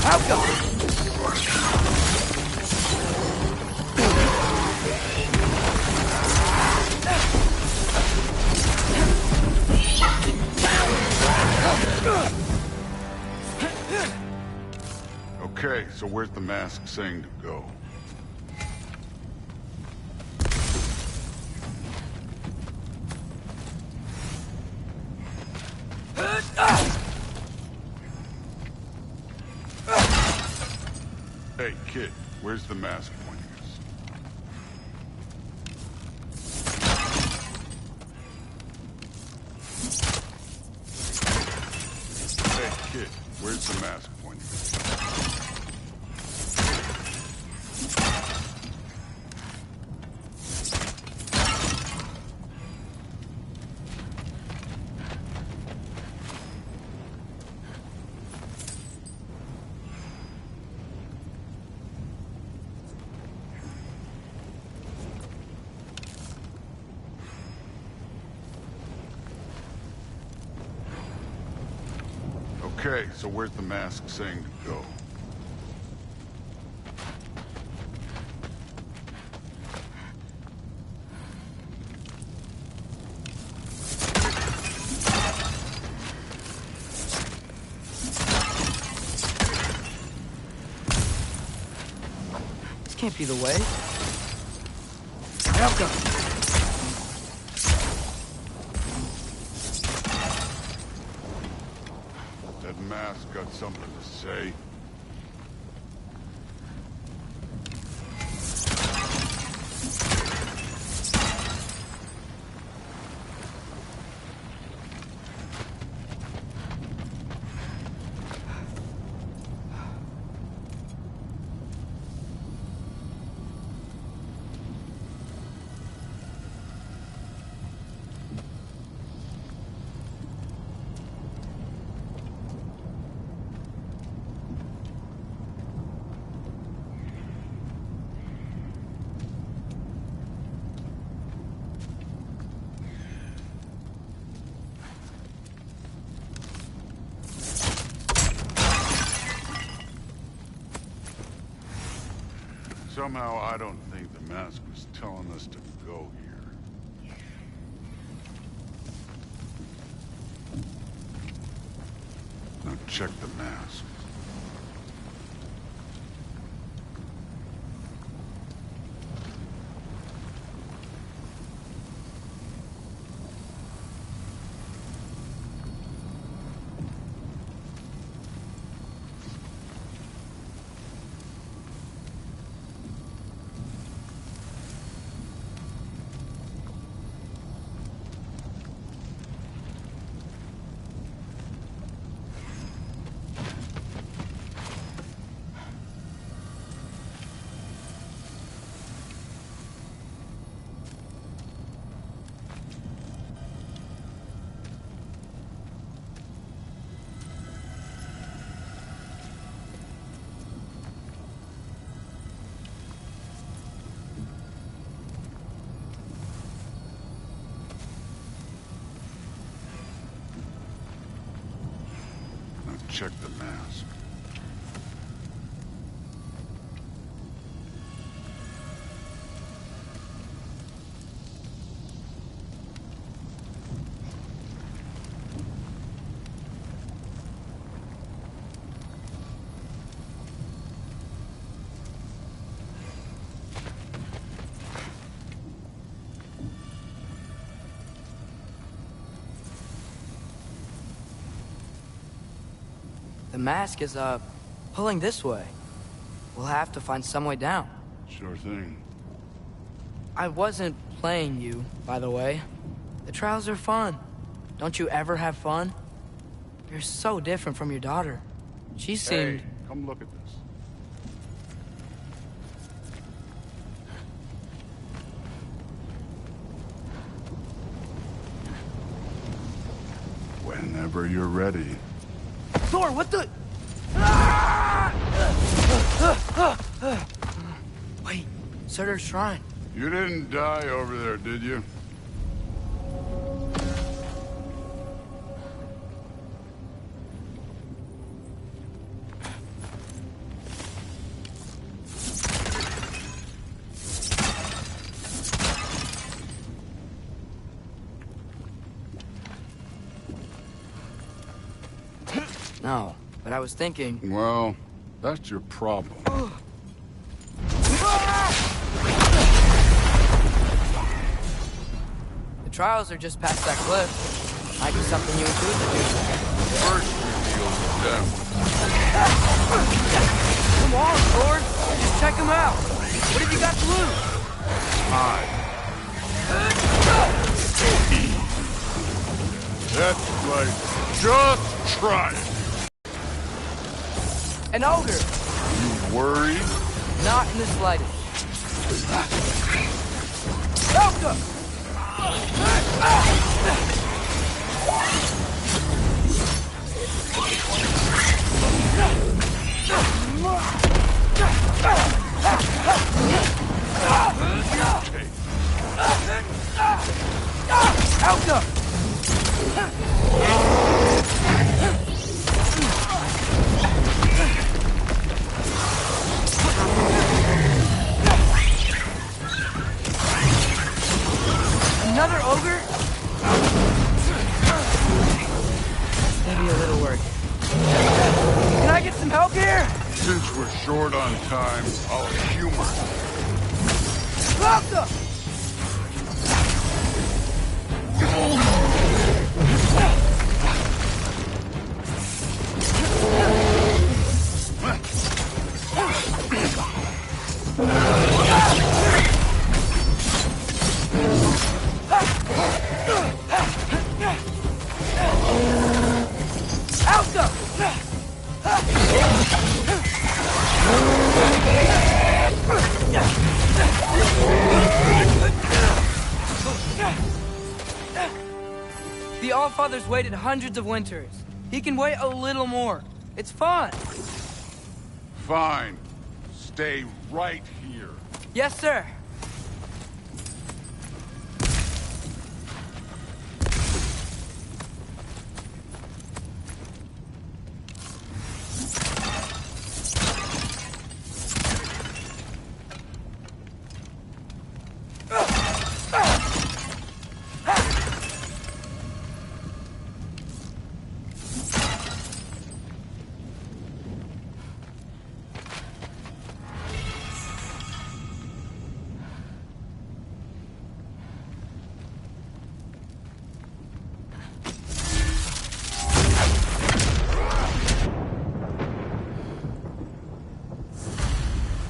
I'll go.
Okay, so where's the mask saying to go? Hey, kid, where's the mask pointing us? Hey, kid, where's the mask pointing us? Okay, so where's the mask saying to go?
This can't be the way. Now go.
That mask got something to say. Somehow I don't think the mask was telling us to go here. Now check the mask. Check the mask.
The mask is, pulling this way. We'll have to find some way down.
Sure thing.
I wasn't playing you, by the way. The trials are fun. Don't you ever have fun? You're so different from your daughter. She seemed...
Hey, come look at this. Whenever you're ready.
Thor, what the... Wait, Surtur's shrine.
You didn't die over there, did you?
No, but I was thinking...
Well, that's your problem.
The trials are just past that cliff. Might be something you and Truth are doing.
First we deal with them.
Come on, Thor! Just check them out! What have you got to lose?
That's right. Just try it.
An ogre!
You worried?
Not in the slightest. Elka! Elka! Another ogre? Maybe a little work. Can I get some help here?
Since we're short on time, I'll humor.
Welcome! The Allfather's waited hundreds of winters. He can wait a little more. It's fun.
Fine. Stay right here.
Yes, sir.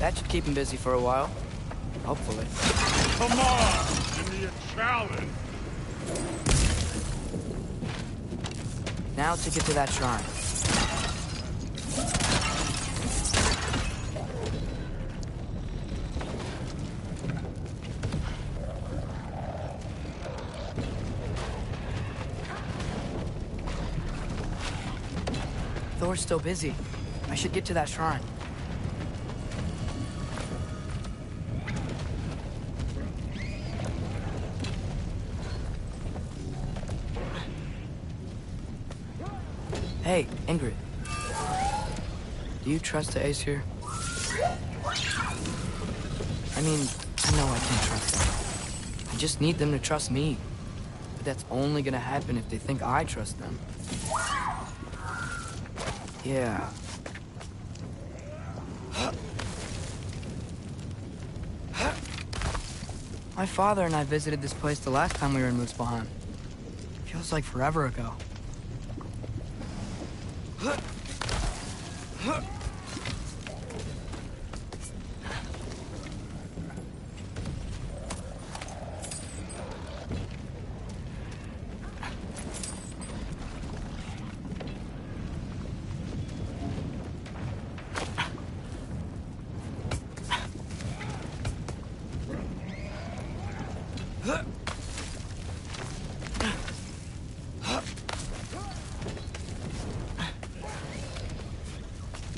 That should keep him busy for a while. Hopefully.
Come on! Give me a challenge!
Now to get to that shrine. Thor's still busy. I should get to that shrine. Hey, Ingrid. Do you trust the Ace here? I mean, I know I can't trust them. I just need them to trust me. But that's only gonna happen if they think I trust them. Yeah. My father and I visited this place the last time we were in Muspelheim. Feels like forever ago.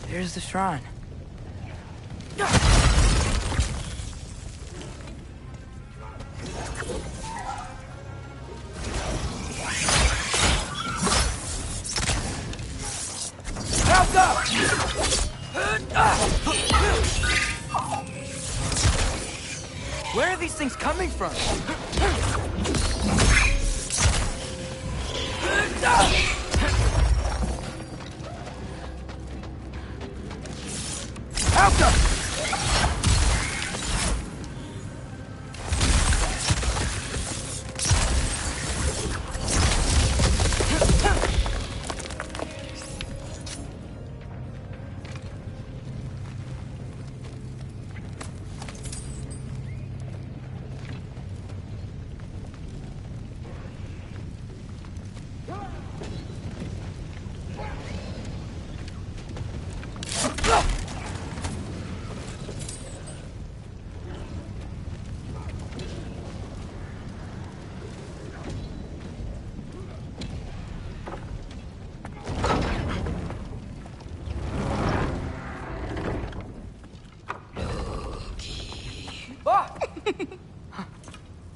Here's the shrine. Help up! Where are these things coming from?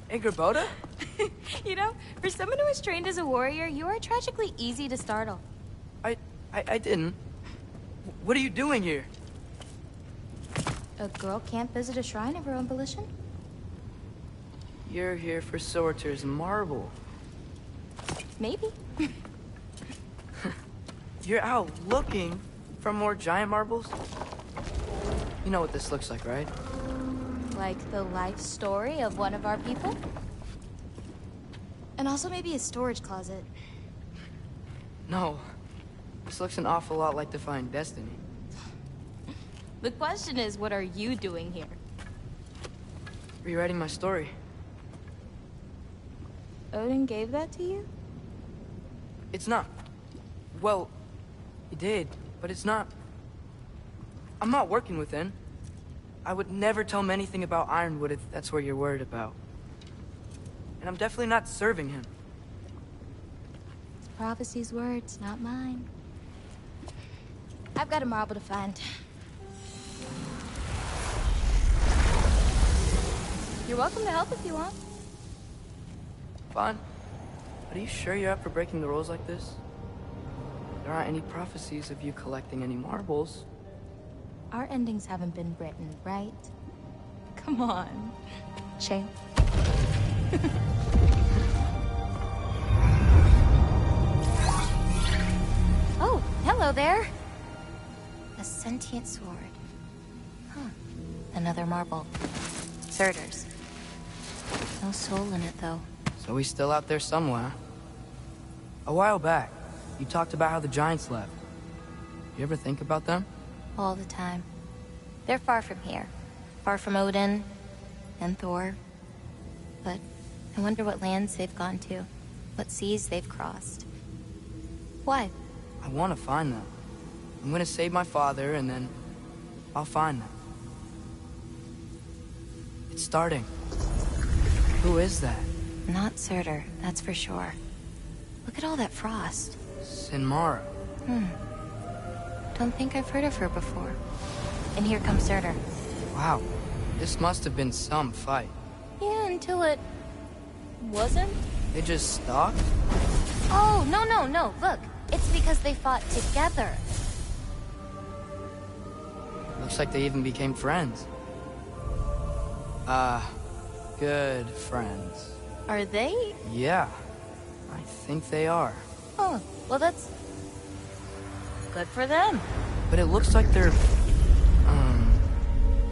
Ingrid?
You know, for someone who was trained as a warrior, you are tragically easy to startle.
I didn't. What are you doing here?
A girl can't visit a shrine of her own volition?
You're here for Sorter's marble.
Maybe.
You're out looking for more giant marbles? You know what this looks like, right?
Like the life story of one of our people? And also maybe a storage closet.
No. This looks an awful lot like Defying Destiny.
The question is, what are you doing here?
Rewriting my story.
Odin gave that to you?
It's not. Well, he did, but it's not. I'm not working with him. I would never tell him anything about Ironwood if that's what you're worried about. And I'm definitely not serving him.
It's prophecy's words, not mine. I've got a marble to find. You're welcome to help if you want.
Fine. But are you sure you're up for breaking the rules like this? There aren't any prophecies of you collecting any marbles.
Our endings haven't been written, right? Come on, champ. Oh, hello there. A sentient sword. Huh. Another marble. Surtur's. No soul in it, though.
So he's still out there somewhere. A while back, you talked about how the Giants left. You ever think about them?
All the time. They're far from here. Far from Odin and Thor. But I wonder what lands they've gone to. What seas they've crossed. Why?
I want to find them. I'm gonna save my father, and then I'll find them. It's starting. Who is that?
Not Surtur, that's for sure. Look at all that frost.
Sinmara.
Don't think I've heard of her before. And here comes Surtur.
Wow. This must have been some fight.
Yeah, until it... wasn't?
They just stopped?
Oh, no. Look. It's because they fought together.
Looks like they even became friends. Good friends.
Are they?
Yeah. I think they are.
Oh, well that's... good for them.
But it looks like their...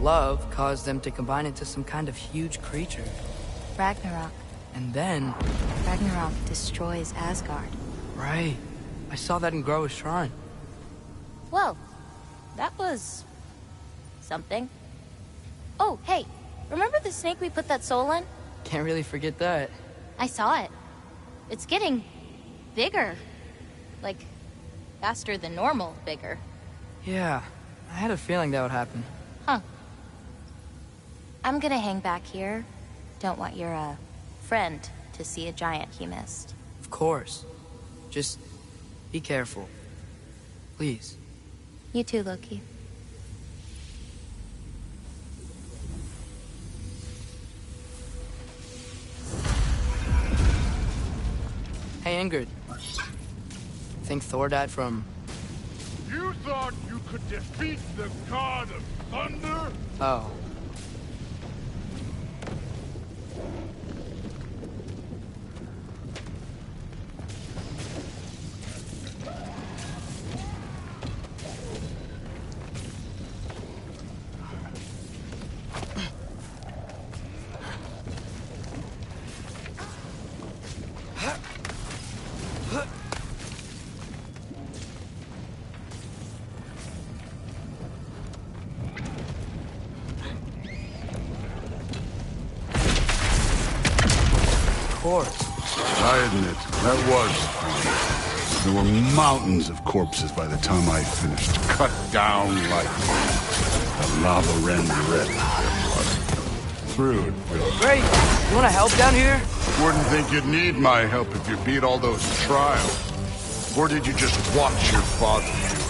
love caused them to combine into some kind of huge creature.
Ragnarok.
And then...
Ragnarok destroys Asgard.
Right. I saw that in Groa's shrine.
Well, that was... something. Oh, hey, remember the snake we put that soul in?
Can't really forget that.
I saw it. It's getting... bigger. Like, faster than normal bigger.
Yeah, I had a feeling that would happen.
Huh. I'm gonna hang back here. Don't want your, friend to see a giant he missed.
Of course. Just be careful. Please.
You too, Loki.
Hey, Ingrid. Think Thor died from...
You thought you could defeat the god of thunder?
Oh.
I admit, that was fun. There were mountains of corpses by the time I finished, cut down like the lava ran red with their blood. Through it, Bill.
Great! You wanna help down here?
Wouldn't think you'd need my help if you beat all those trials. Or did you just watch your father do it?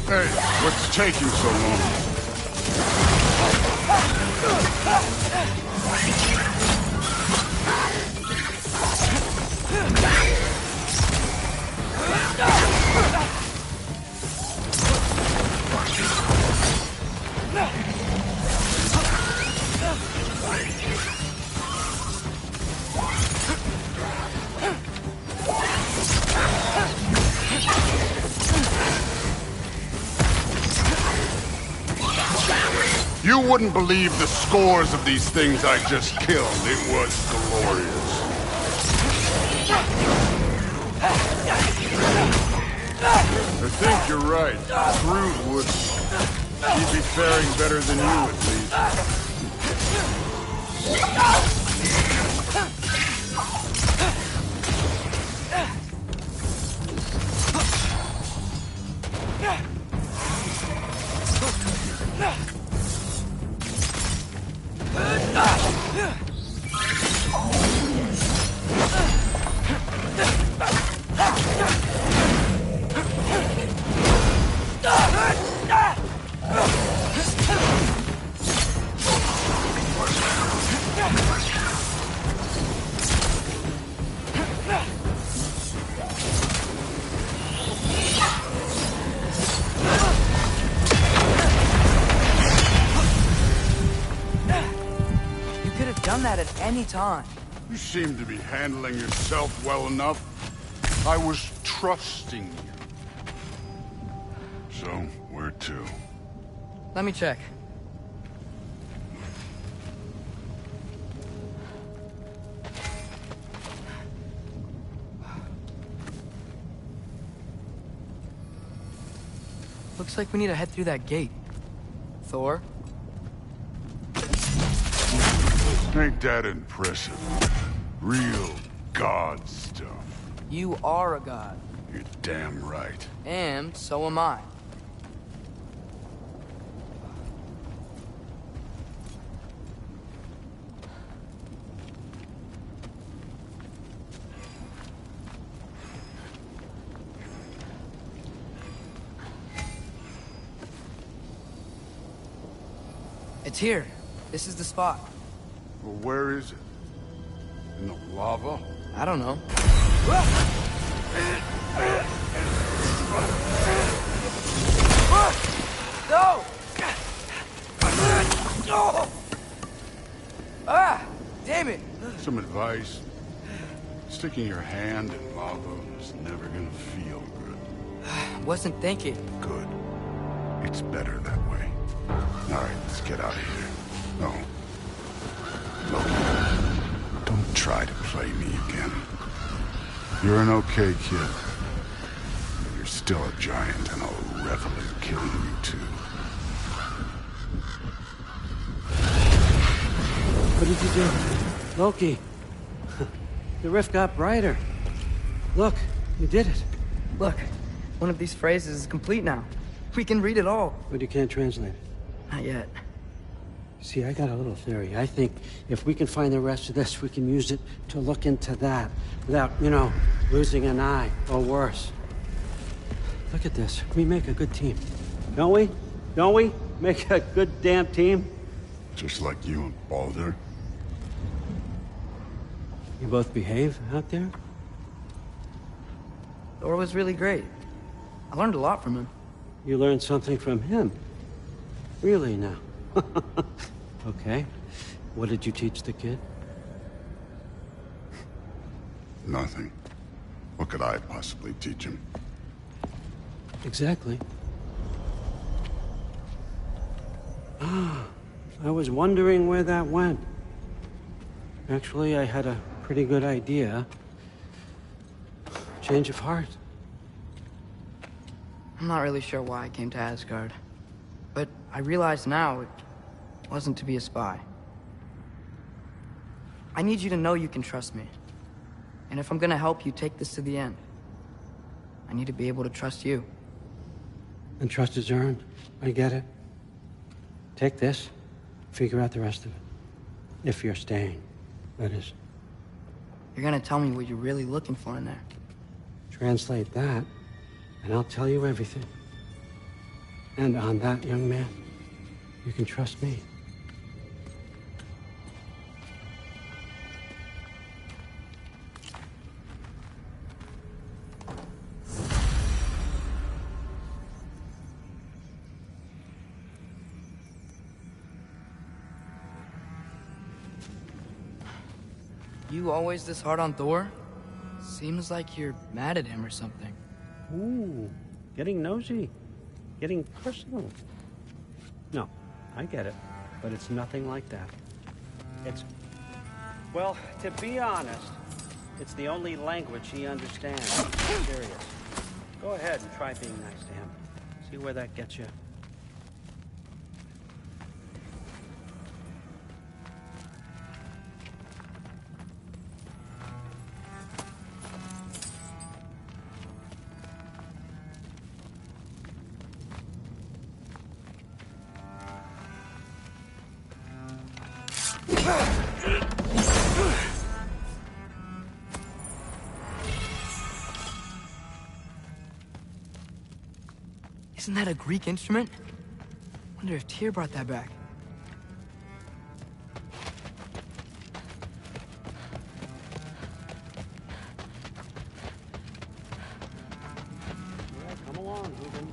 Hey, what's taking so long? You wouldn't believe the scores of these things I just killed. It was glorious. I think you're right. Thrud would. He'd be faring better than you, at least.
That at any time.
You seem to be handling yourself well enough. I was trusting you. So, where to?
Let me check. Looks like we need to head through that gate. Thor?
Ain't that impressive? Real god stuff.
You are a god.
You're damn right.
And so am I. It's here. This is the spot.
Well, where is it? In the lava?
I don't know. No! Ah! Damn it!
Some advice. Sticking your hand in lava is never gonna feel good.
Wasn't thinking.
Good. It's better that way. Alright, let's get out of here. No. Loki, don't try to play me again. You're an okay kid. But you're still a giant, and I'll revel in killing you too.
What did you do? Loki. The rift got brighter. Look, you did it.
Look, one of these phrases is complete now. We can read it all.
But you can't translate it.
Not yet.
See, I got a little theory. I think if we can find the rest of this, we can use it to look into that without, losing an eye or worse. Look at this. We make a good team. Don't we? Don't we? Make a good damn team?
Just like you and Baldur.
You both behave out there?
Thor was really great. I learned a lot from him.
You learned something from him? Really now? Okay. What did you teach the kid?
Nothing. What could I possibly teach him?
Exactly. I was wondering where that went. Actually, I had a pretty good idea. Change of heart.
I'm not really sure why I came to Asgard. But I realize now it wasn't to be a spy. I need you to know you can trust me. And if I'm gonna help you take this to the end, I need to be able to trust you.
And trust is earned. I get it. Take this, figure out the rest of it. If you're staying, that is.
You're gonna tell me what you're really looking for in there.
Translate that, and I'll tell you everything. And on that, young man, you can trust me.
You always this hard on Thor? Seems like you're mad at him or something.
Ooh, getting nosy. Getting personal. No, I get it. But it's nothing like that. It's... Well, to be honest, it's the only language he understands. Serious. Go ahead and try being nice to him. See where that gets you.
Isn't that a Greek instrument? Wonder if Tyr brought that back.
Yeah, come along, Ruben.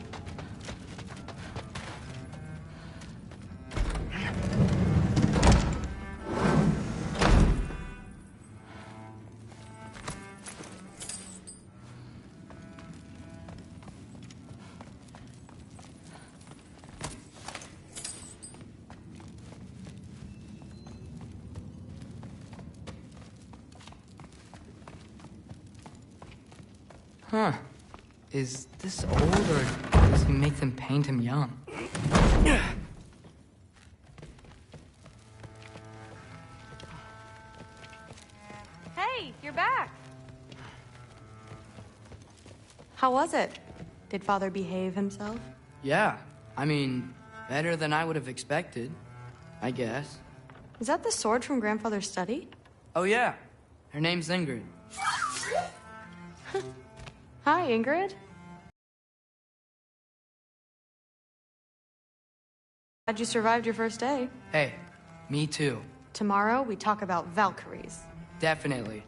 Huh. Is this old or Does he make them paint him young?
Hey, you're back. How was it? Did Father behave himself?
Yeah, I mean, better than I would have expected, I guess.
Is that the sword from Grandfather's study?
Oh yeah, her name's Ingrid.
Hi, Ingrid. Glad you survived your first day.
Hey, me too.
Tomorrow, we talk about Valkyries.
Definitely.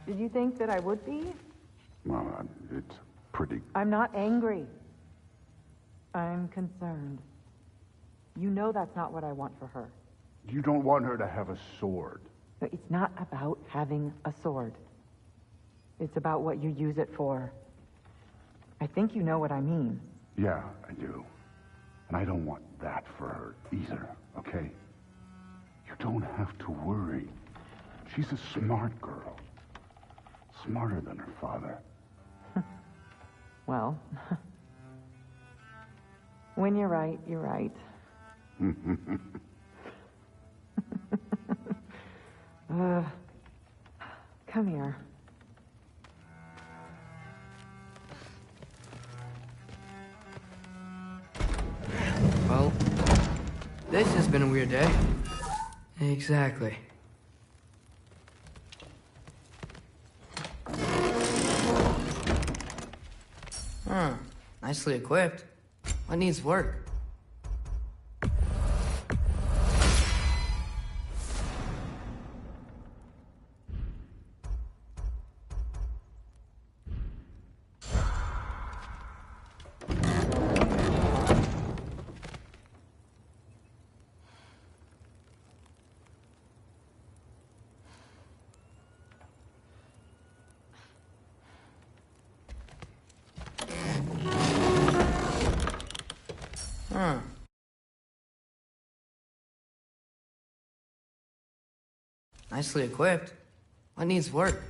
Did you think that I would be?
Well, it's pretty...
I'm not angry. I'm concerned. You know that's not what I want for her.
You don't want her to have a sword.
No, it's not about having a sword. It's about what you use it for. I think you know what I mean.
Yeah, I do. And I don't want that for her either, okay? You don't have to worry. She's a smart girl. Smarter than her father.
Well, when you're right, you're right. Come here.
Well, this has been a weird day. Exactly. Huh. Nicely equipped. What needs work? Huh. Nicely equipped. What needs work?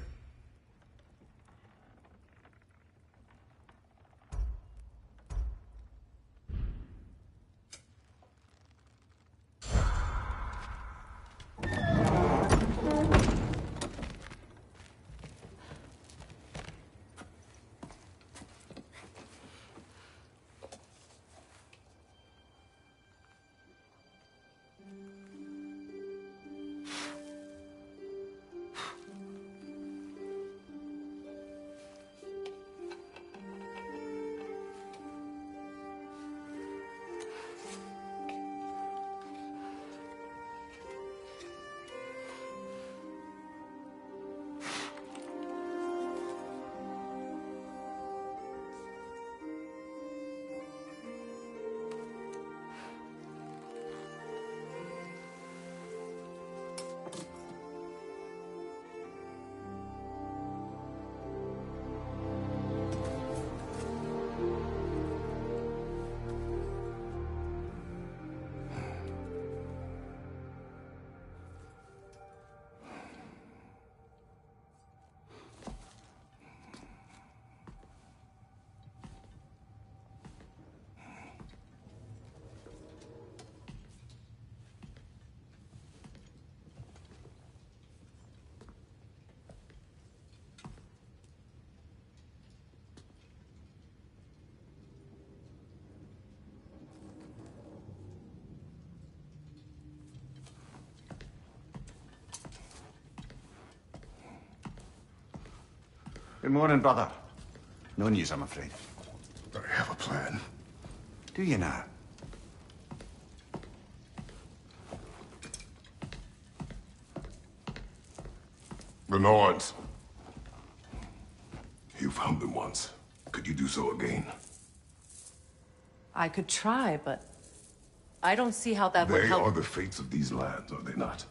Good morning, brother. No news, I'm afraid.
I have a plan.
Do you now?
The Nords. You found them once. Could you do so again?
I could try, but I don't see how that would help.
They are the fates of these lands, are they not?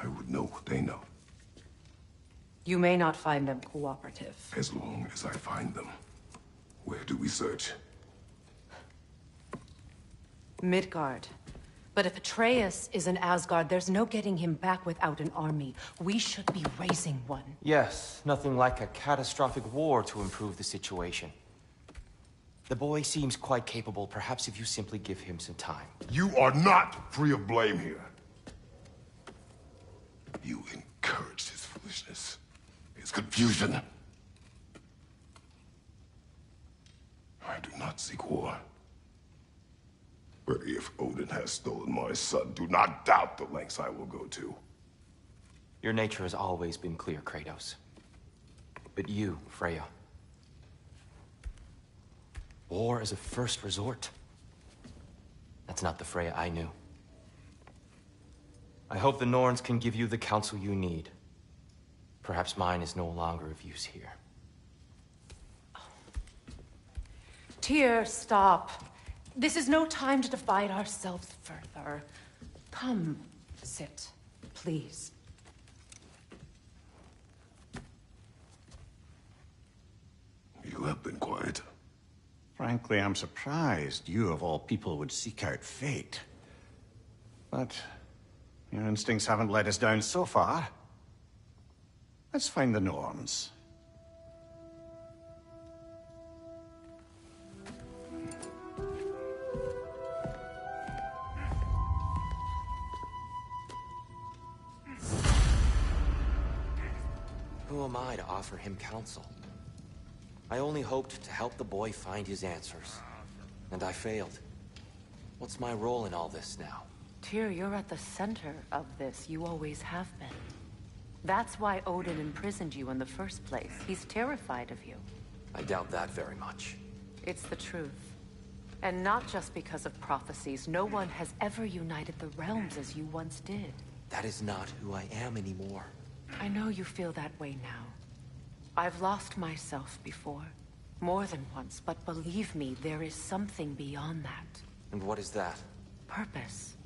I would know what they know.
You may not find them cooperative.
As long as I find them. Where do we search?
Midgard. But if Atreus is in Asgard, there's no getting him back without an army. We should be raising one.
Yes, nothing like a catastrophic war to improve the situation. The boy seems quite capable. Perhaps if you simply give him some time.
You are not free of blame here. You encouraged his foolishness, his confusion. I do not seek war. But if Odin has stolen my son, do not doubt the lengths I will go to.
Your nature has always been clear, Kratos. But you, Freya. War is a first resort. That's not the Freya I knew. I hope the Norns can give you the counsel you need. Perhaps mine is no longer of use here.
Tyr, stop. This is no time to divide ourselves further. Come, sit, please.
You have been quiet.
Frankly, I'm surprised you, of all people, would seek out fate. But your instincts haven't let us down so far. Let's find the Norns.
Who am I to offer him counsel? I only hoped to help the boy find his answers. And I failed. What's my role in all this now?
Tyr, you're at the center of this. You always have been. That's why Odin imprisoned you in the first place. He's terrified of you.
I doubt that very much.
It's the truth. And not just because of prophecies. No one has ever united the realms as you once did.
That is not who I am anymore.
I know you feel that way now. I've lost myself before. More than once, but believe me, there is something beyond that.
And what is that?
Purpose.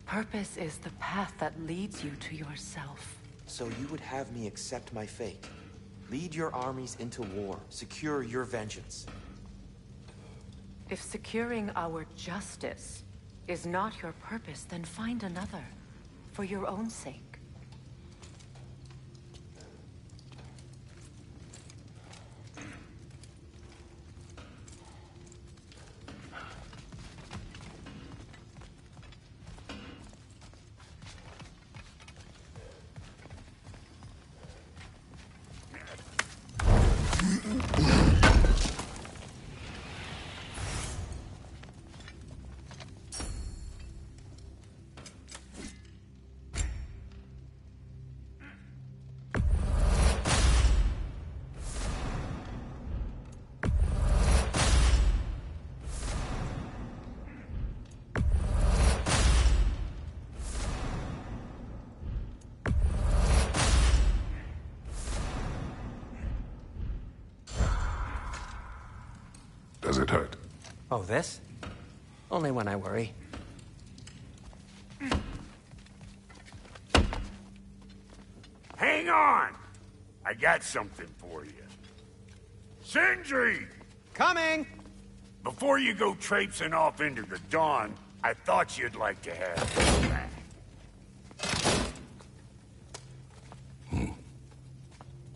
Purpose is the path that leads you to yourself.
So you would have me accept my fate? Lead your armies into war, secure your vengeance.
If securing our justice is not your purpose, then find another, for your own sake.
Does it hurt?
Oh, this? Only when I worry.
Hang on! I got something for you. Sindri!
Coming!
Before you go traipsing off into the dawn, I thought you'd like to have this back.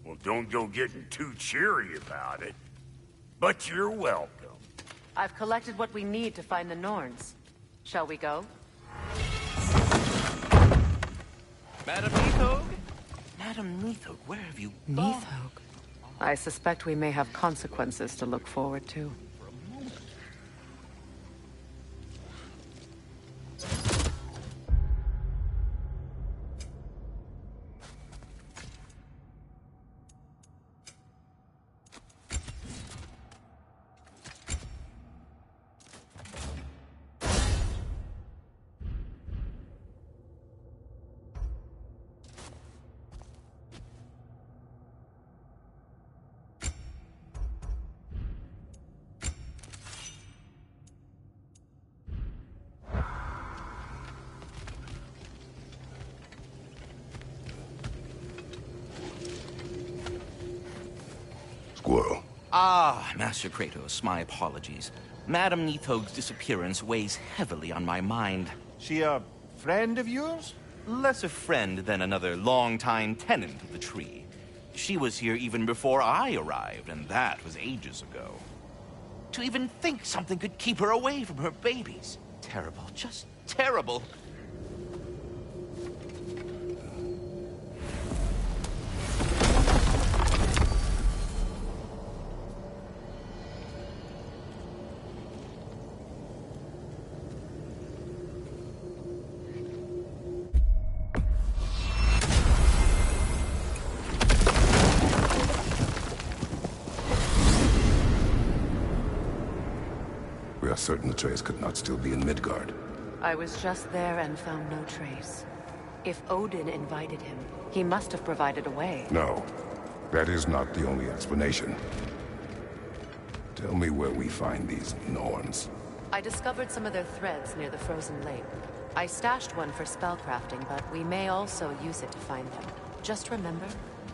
Well, don't go getting too cheery about it. But you're welcome.
I've collected what we need to find the Norns. Shall we go?
Madam Neathog? Madam Neathog, where have you gone?
Neathog. I suspect we may have consequences to look forward to.
Squirrel.
Ah, Master Kratos, my apologies. Madame Neathog's disappearance weighs heavily on my mind.
She a friend of yours?
Less a friend than another long-time tenant of the tree. She was here even before I arrived, and that was ages ago. To even think something could keep her away from her babies. Terrible, just terrible.
We are certain Atreus could not still be in Midgard.
I was just there and found no trace. If Odin invited him, he must have provided a way.
No, that is not the only explanation. Tell me where we find these Norns.
I discovered some of their threads near the frozen lake. I stashed one for spellcrafting, but we may also use it to find them. Just remember,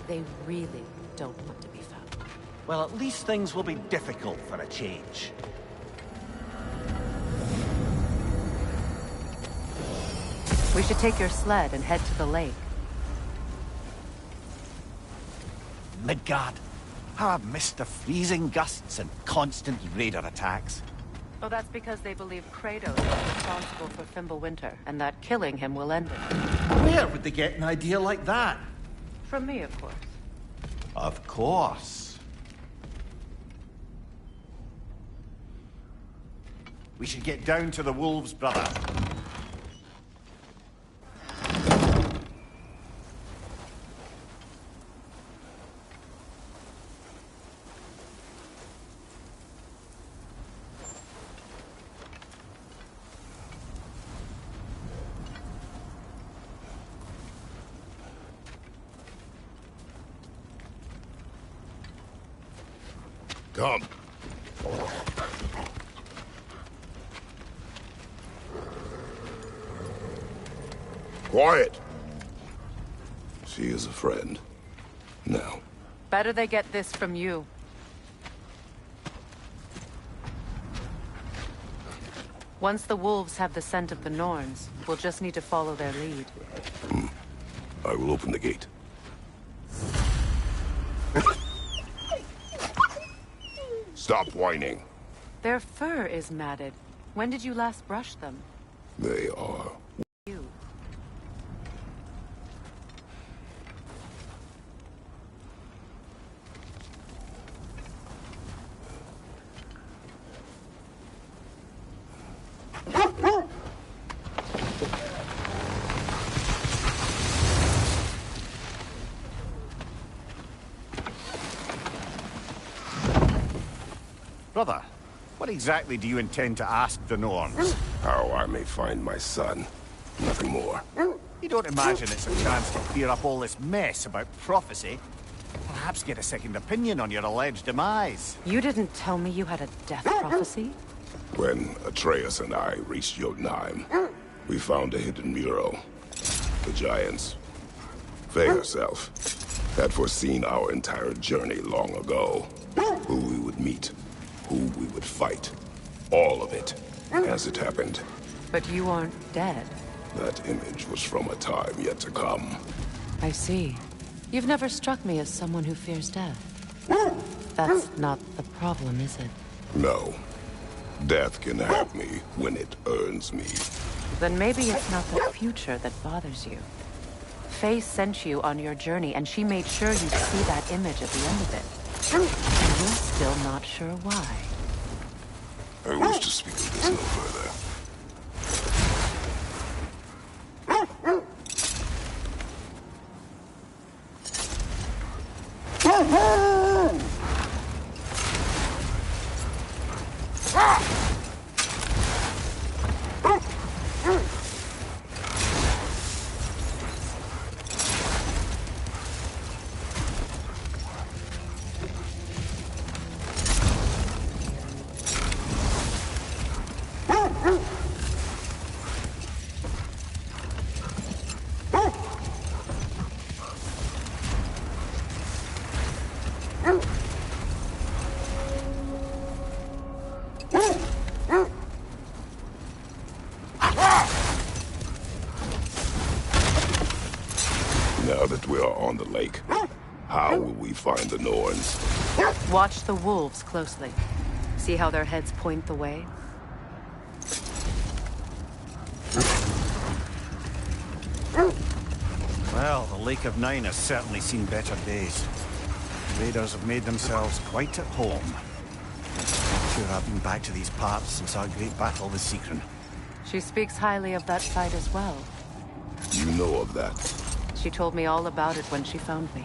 they really don't want to be found.
Well, at least things will be difficult for a change.
We should take your sled and head to the lake.
Midgard. How I've missed the freezing gusts and constant raider attacks.
Oh, that's because they believe Kratos is responsible for Fimbulwinter, and that killing him will end it.
Where would they get an idea like that?
From me, of course.
Of course. We should get down to the wolves, brother.
Come. Quiet. She is a friend. Now.
Better they get this from you. Once the wolves have the scent of the Norns, we'll just need to follow their lead.
I will open the gate. Stop whining.
Their fur is matted. When did you last brush them?
They are.
You.
Brother, what exactly do you intend to ask the Norns?
How I may find my son. Nothing more.
You don't imagine it's a chance to clear up all this mess about prophecy? Perhaps get a second opinion on your alleged demise.
You didn't tell me you had a death prophecy?
When Atreus and I reached Jotunheim, we found a hidden mural. The Giants, Faye herself, had foreseen our entire journey long ago. Who we would meet, who we would fight. All of it, as it happened.
But you aren't dead.
That image was from a time yet to come.
I see. You've never struck me as someone who fears death. That's not the problem, is it?
No. Death can have me when it earns me.
Then maybe it's not the future that bothers you. Faye sent you on your journey, and she made sure you'd see that image at the end of it. And you're still not sure why.
I wish to speak of this no further. beyond the lake. How will we find the Norns?
Watch the wolves closely. See how their heads point the way?
Well, the Lake of Nine has certainly seen better days. Raiders have made themselves quite at home. I'm sure I've been back to these parts since our great battle with Sigrun.
She speaks highly of that fight as well.
You know of that?
She told me all about it when she found me.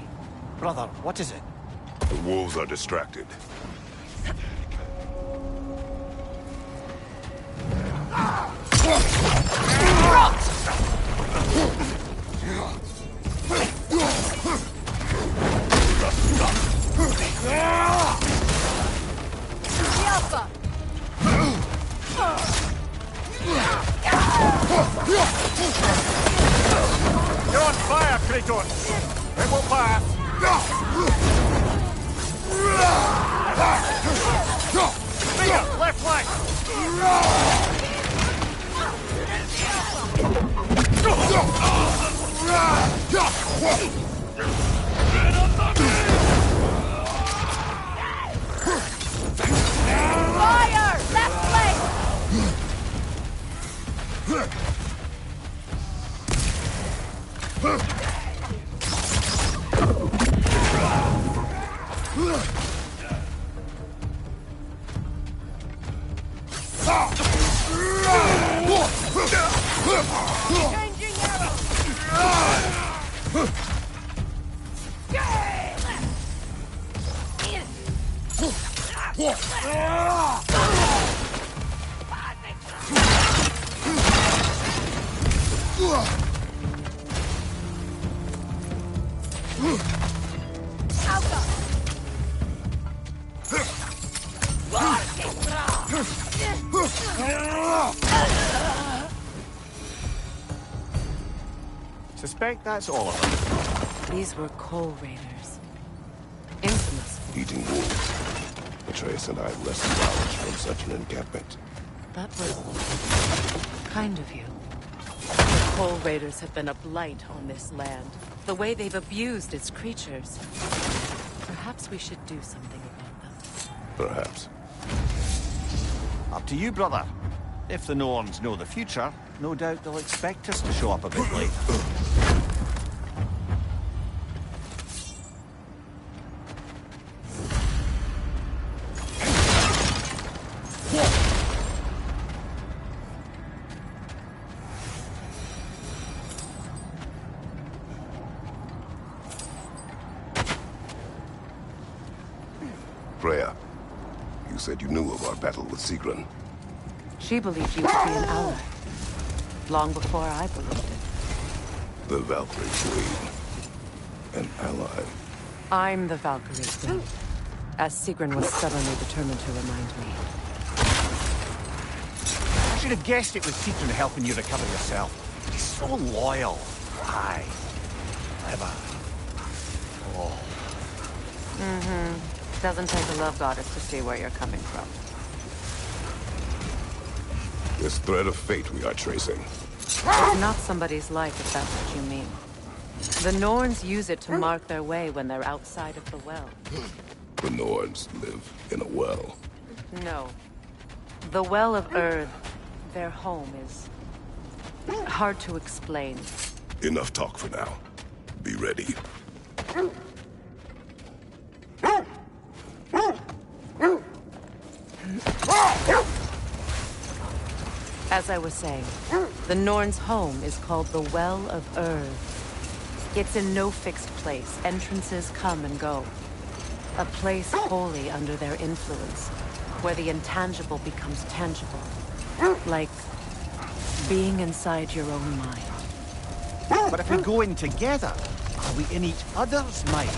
Brother, what is it?
The wolves are distracted.
You're on fire, Kratos! It will pass! Spear, left flank!
Fire! Left flank!
Suspect that's all of them.
These were coal raiders. Infamous.
Eating wolves. Atreus and I have wrestled knowledge from such an encampment.
That was kind of you. The coal raiders have been a blight on this land. The way they've abused its creatures. Perhaps we should do something about them.
Perhaps.
Up to you, brother. If the Norns know the future, no doubt they'll expect us to show up a bit late.
Freya, you said you knew of our battle with Sigrun.
She believed you to be an ally. Long before I believed it.
The Valkyrie Queen. An ally.
I'm the Valkyrie Queen. As Sigrun was stubbornly determined to remind me.
I should have guessed it was Sigrun helping you recover yourself. He's so loyal. Aye. Clever. Oh.
Mm-hmm. Doesn't take a love goddess to see where you're coming from.
This thread of fate we are tracing.
It's not somebody's life, if that's what you mean. The Norns use it to mark their way when they're outside of the well.
The Norns live in a well.
No. The Well of Earth, their home, is hard to explain.
Enough talk for now. Be ready.
As I was saying, the Norns' home is called the Well of Earth. It's in no fixed place. Entrances come and go. A place wholly under their influence, where the intangible becomes tangible. Like being inside your own mind.
But if we go in together, are we in each other's mind?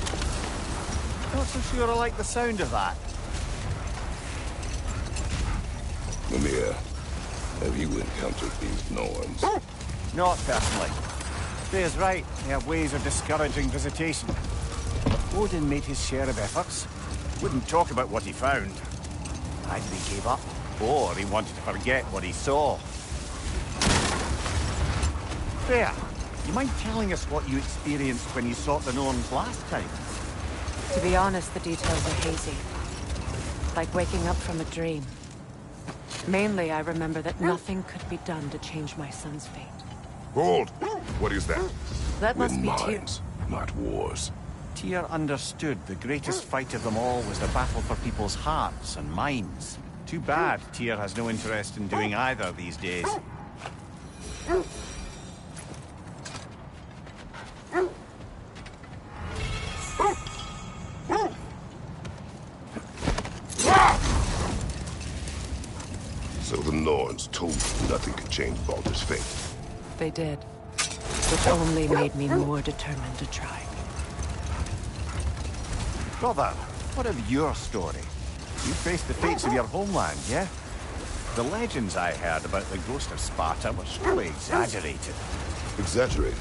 Not so sure I like the sound of that.
Mimir, have you encountered these Norns?
Not personally. Freya's right. They have ways of discouraging visitation. Odin made his share of efforts. Wouldn't talk about what he found. Either he gave up, or he wanted to forget what he saw. Freya, You mind telling us what you experienced when you sought the Norns last time?
To be honest, the details are hazy. Like waking up from a dream. Mainly, I remember that nothing could be done to change my son's fate.
Hold! What is that?
That must be Tyr.
Minds, not wars.
Tyr understood the greatest fight of them all was the battle for people's hearts and minds. Too bad Tyr has no interest in doing either these days.
So the Norns told you nothing could change Baldur's fate.
They did. Which only made me more determined to try.
Brother, what of your story? You faced the fates of your homeland, yeah? The legends I heard about the ghost of Sparta were surely exaggerated.
Exaggerated?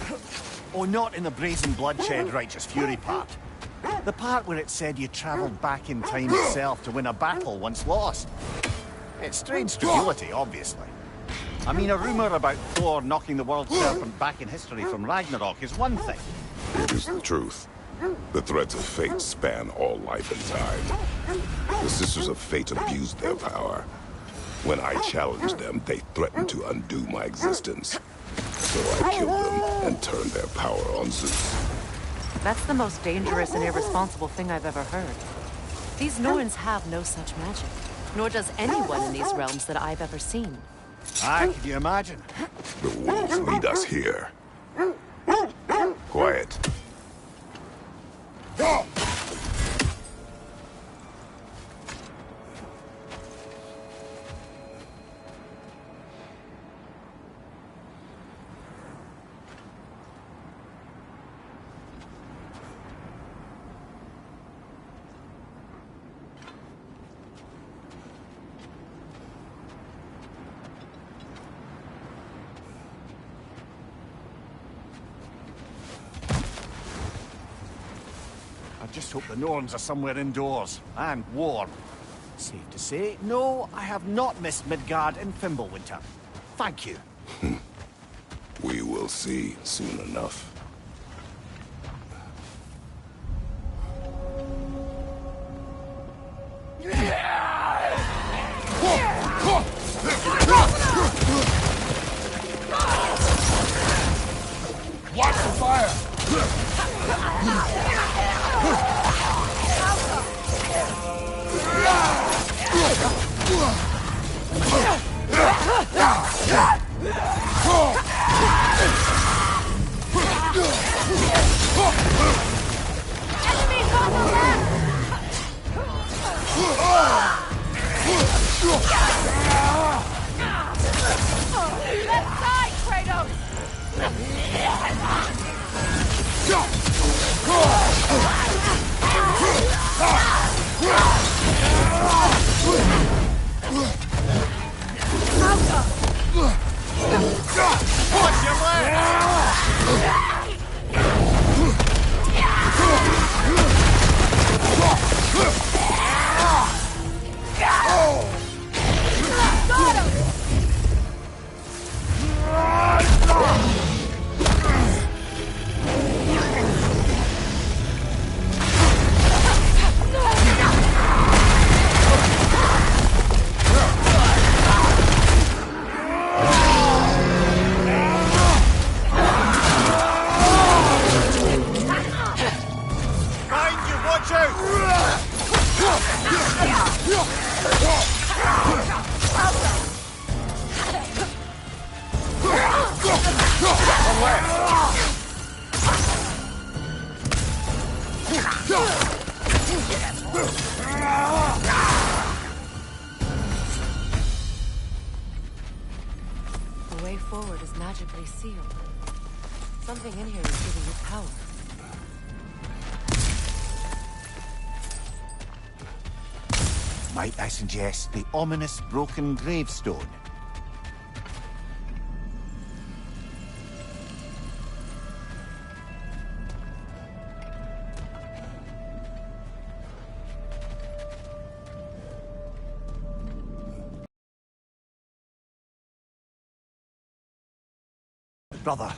Oh, not in the brazen bloodshed righteous fury part. The part where it said you travelled back in time itself to win a battle once lost. It's strange credulity, obviously. I mean, a rumour about Thor knocking the world serpent back in history from Ragnarok is one thing.
It is the truth. The threads of fate span all life and time. The Sisters of Fate abused their power. When I challenged them, they threatened to undo my existence. So I killed them and turned their power on Zeus.
That's the most dangerous and irresponsible thing I've ever heard. These Norns have no such magic. Nor does anyone in these realms that I've ever seen.
Aye, can you imagine?
The wolves lead us here. Quiet.
I just hope the Norns are somewhere indoors, and warm. Safe to say, no, I have not missed Midgard in Fimbulwinter. Thank you.
We will see soon enough.
Watch the fire!
Enemies on the left! Left side, Kratos!
Watch your
The way forward is magically sealed. Something in here is giving you power.
Might I suggest the ominous broken gravestone? Brother,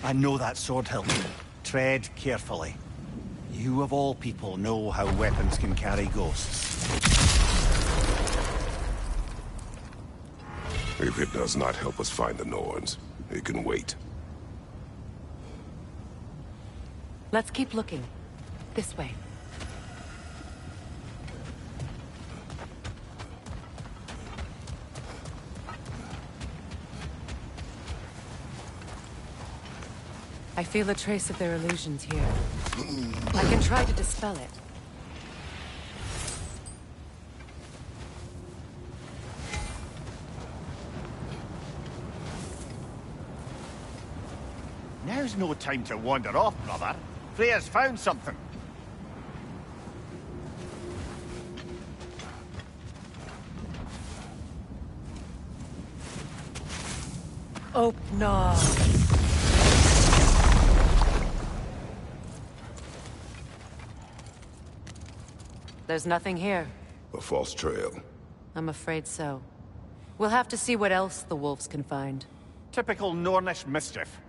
I know that sword hilt. Tread carefully. You of all people know how weapons can carry ghosts.
If it does not help us find the Norns, it can wait.
Let's keep looking. This way. I feel a trace of their illusions here. I can try to dispel it.
Now's no time to wander off, brother. Freya's found something.
Oh, no. There's nothing here.
A false trail.
I'm afraid so. We'll have to see what else the wolves can find.
Typical Nornish mischief.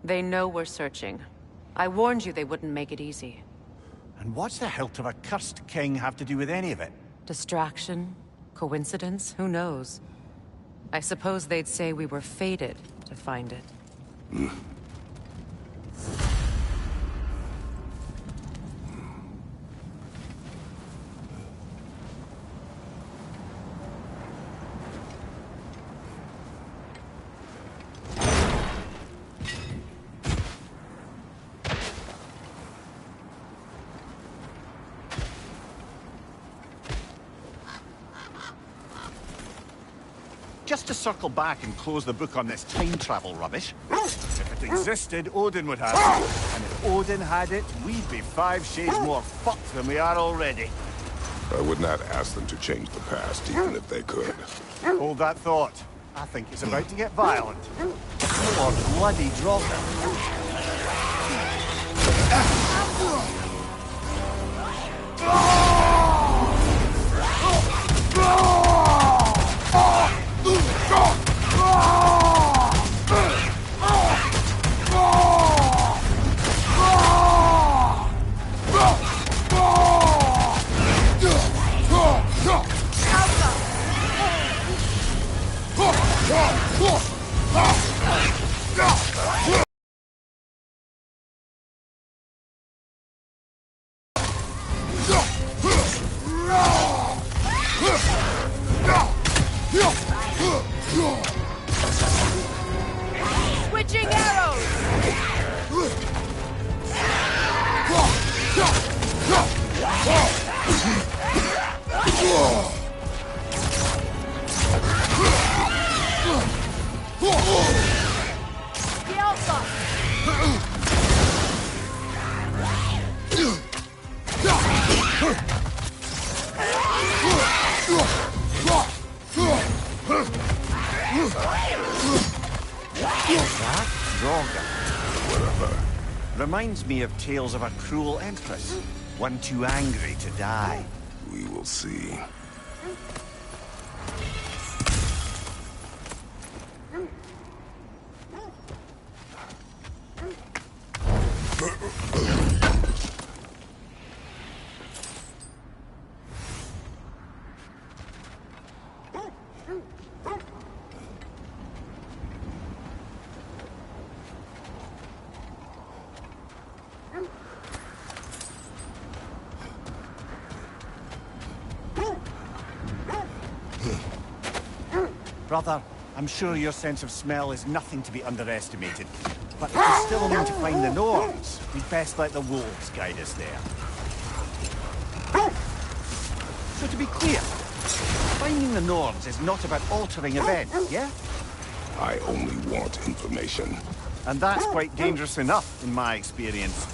They know we're searching. I warned you they wouldn't make it easy.
And what's the hilt of a cursed king have to do with any of it?
Distraction? Coincidence? Who knows? I suppose they'd say we were fated to find it.
Just to circle back and close the book on this time travel rubbish. If it existed, Odin would have it. And if Odin had it, we'd be 5 shades more fucked than we are already.
I would not ask them to change the past, even if they could.
Hold that thought. I think it's about to get violent. More bloody dropping.
Switching arrows! The Alpha!
That Draugr. Reminds me of tales of a cruel empress. One too angry to die.
We will see.
Brother, I'm sure your sense of smell is nothing to be underestimated. But if we still need to find the Norns, we'd best let the wolves guide us there. So to be clear, finding the Norns is not about altering events, yeah?
I only want information.
And that's quite dangerous enough, in my experience.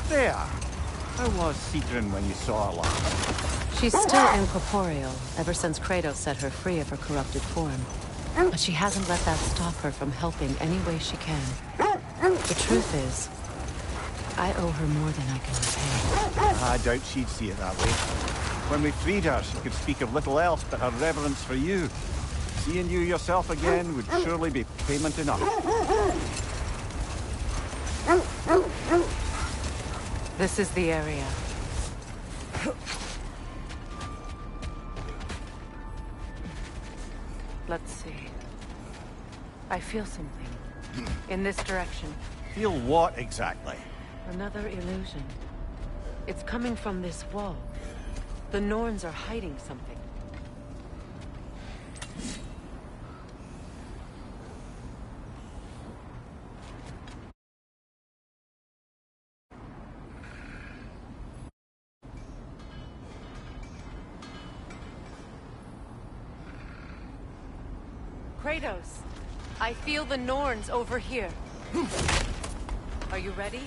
There. How was Sigrun when you saw her last?
She's still incorporeal, ever since Kratos set her free of her corrupted form. But she hasn't let that stop her from helping any way she can. The truth is, I owe her more than I can repay.
I doubt she'd see it that way. When we freed her, she could speak of little else but her reverence for you. Seeing you yourself again would surely be payment enough.
This is the area. Let's see. I feel something. In this direction.
Feel what exactly?
Another illusion. It's coming from this wall. The Norns are hiding something. Kratos, I feel the Norns over here. Are you ready?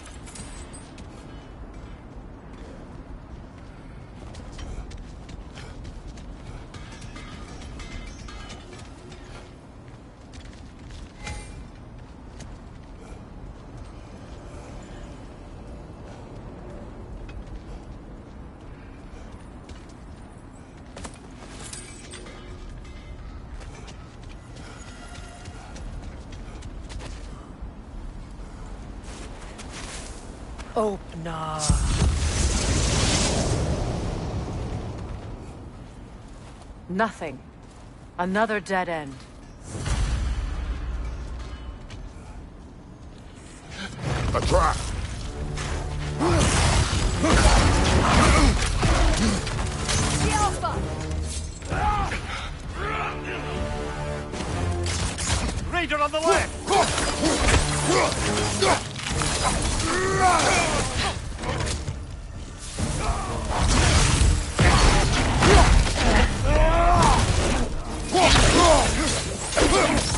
Open up.
Nothing. Another dead end.
A trap!
The Alpha!
Raider on the left!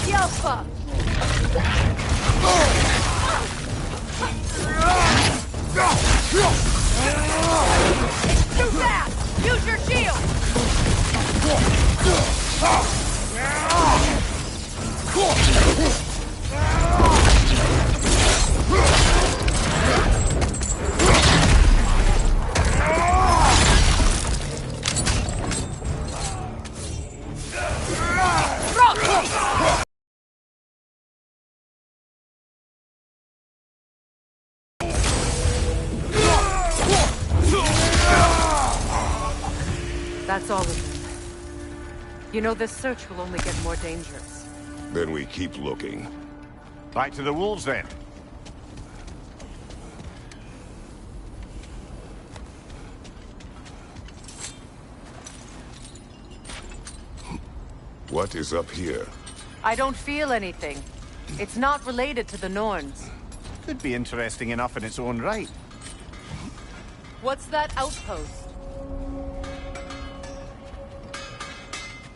The Alpha! It's too fast! Use your shield!
That's all of them. You know, this search will only get more dangerous.
Then we keep looking.
Back to the wolves, then.
What is up here?
I don't feel anything. It's not related to the Norns.
Could be interesting enough in its own right.
What's that outpost?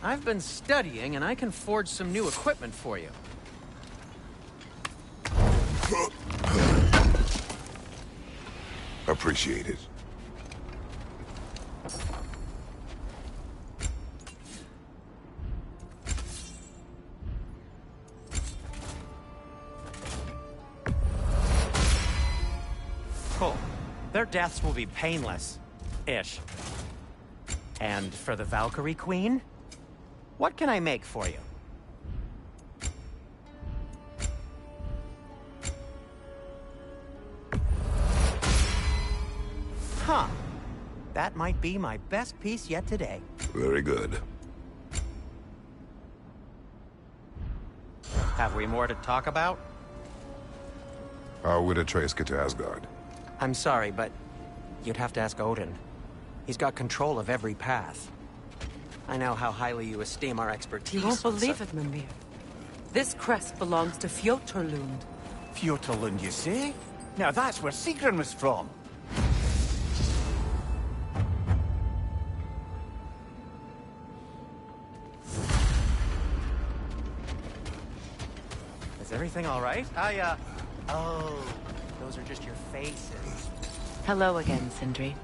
I've been studying, and I can forge some new equipment for you.
Appreciate it.
Cool. Their deaths will be painless-ish. And for the Valkyrie Queen? What can I make for you? Huh. That might be my best piece yet today.
Very good.
Have we more to talk about?
How would Atreus get to Asgard?
I'm sorry, but you'd have to ask Odin. He's got control of every path. I know how highly you esteem our expertise.
You won't believe it, Mimir. This crest belongs to Fjoturlund.
Fjoturlund, you say? Now that's where Sigrun was from.
Is everything all right? Oh, those are just your faces.
Hello again, Sindri.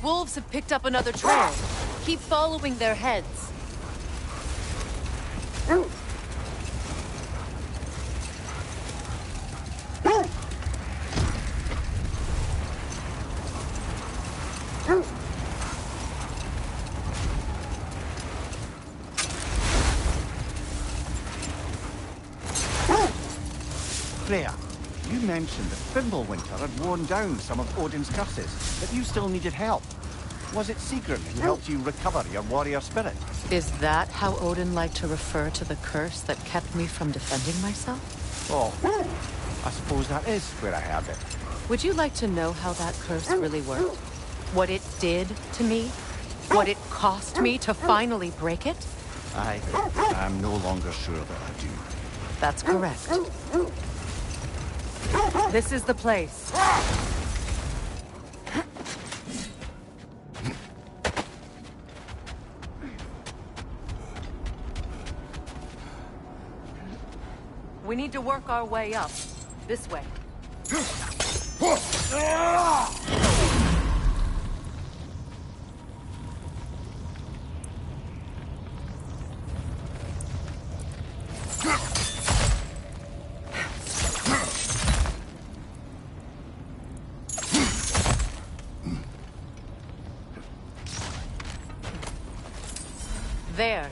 wolves have picked up another trail. Keep following their heads.
Freya, you mentioned that Fimbulwinter had worn down some of Odin's curses, but you still needed help. Was it Sigurd who helped you recover your warrior spirit?
Is that how Odin liked to refer to the curse that kept me from defending myself?
Oh, I suppose that is where I heard it.
Would you like to know how that curse really worked? What it did to me? What it cost me to finally break it?
I'm no longer sure that I do.
That's correct. This is the place. We need to work our way up. This way. There.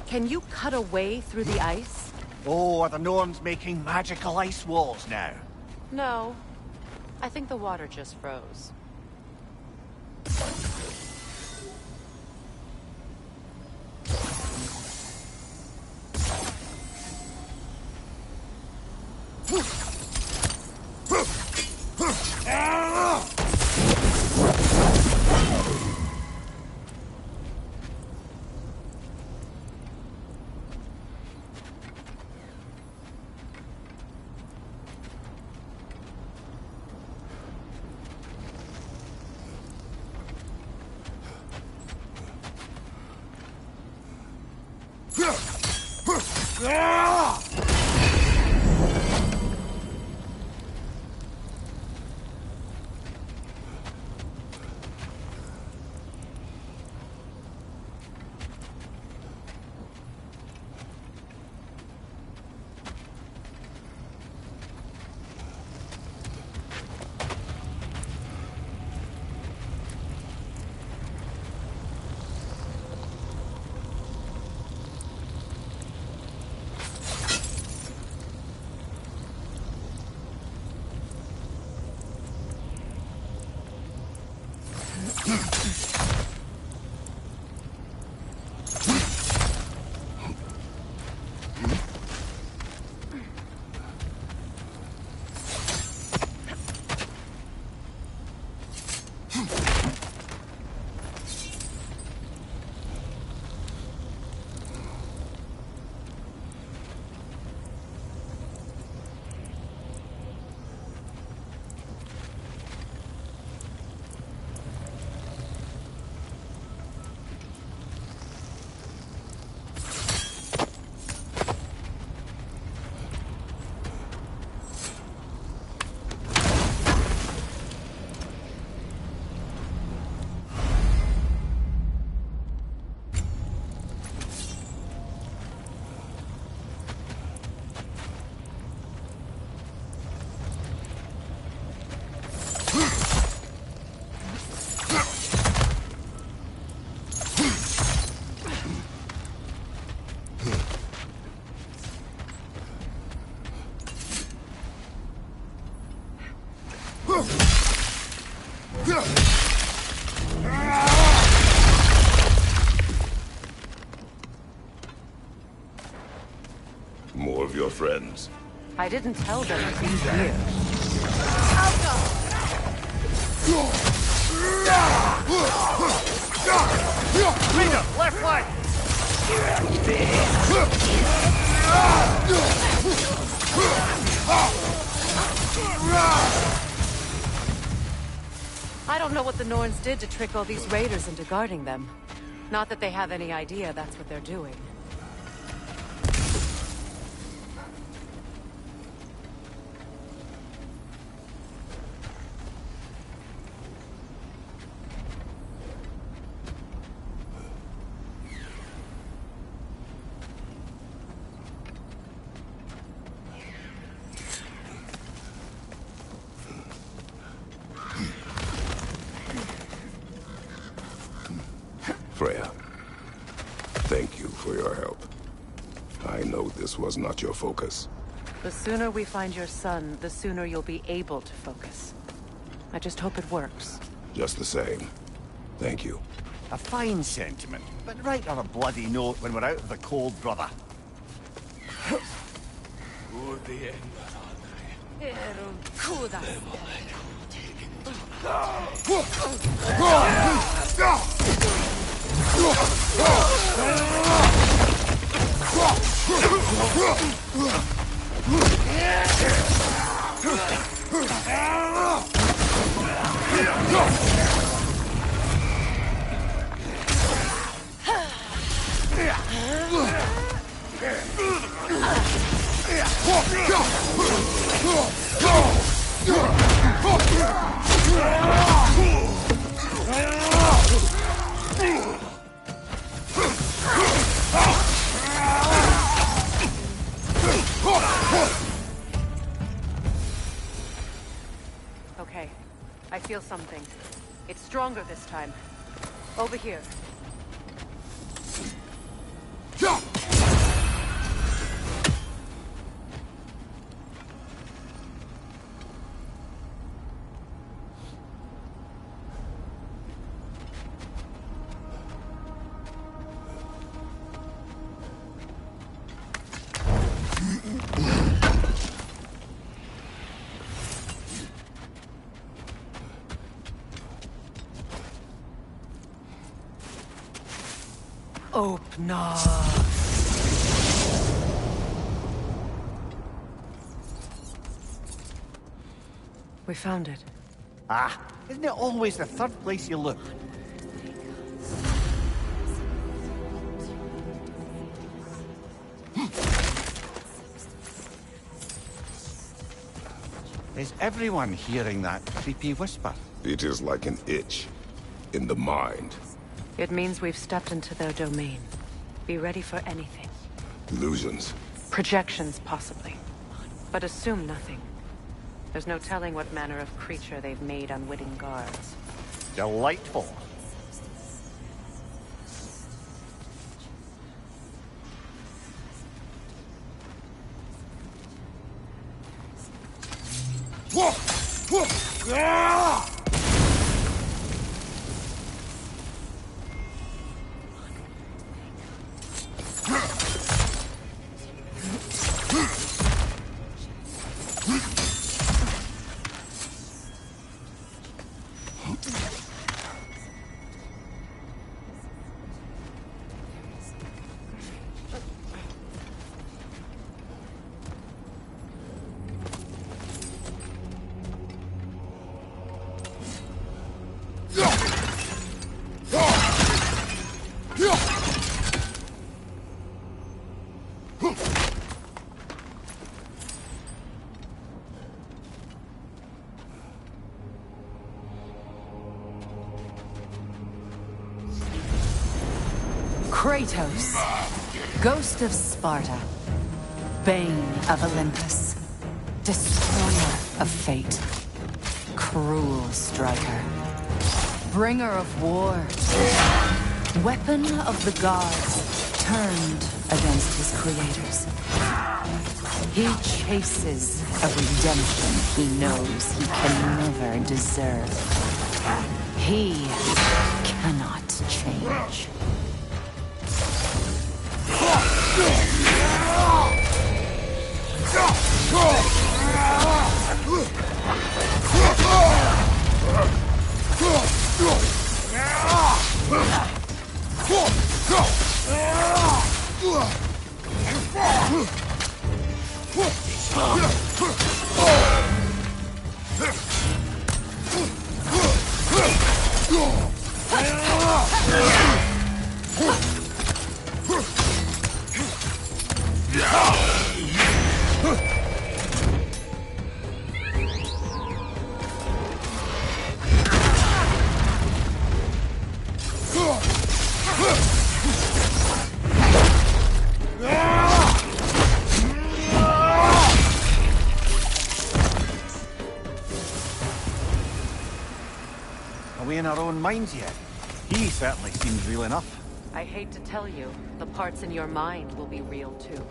Can you cut a way through the ice?
Oh, are the Norns making magical ice walls now?
No. I think the water just froze.
More of your friends.
I didn't tell them to be here.
Rita, left flank!
I don't know what the Norns did to trick all these raiders into guarding them. Not that they have any idea that's what they're doing.
for your help. I know this was not your focus.
The sooner we find your son, the sooner you'll be able to focus. I just hope it works.
Just the same. Thank you.
A fine sentiment, but right on a bloody note when we're out of the cold, brother.
Okay, I feel something. It's stronger this time. Over here.
Open up.
We found it.
Ah, isn't it always the third place you look? Is everyone hearing that creepy whisper?
It is like an itch in the mind.
It means we've stepped into their domain. Be ready for anything.
Illusions.
Projections, possibly. But assume nothing. There's no telling what manner of creature they've made unwitting guards.
Delightful.
Kratos, Ghost of Sparta, Bane of Olympus, Destroyer of Fate, Cruel Striker, Bringer of War, Weapon of the Gods, turned against his creators. He chases a redemption he knows he can never deserve. He cannot change.
Are we in our own minds yet? He certainly seems real enough.
I hate to tell you, the parts in your mind will be real too.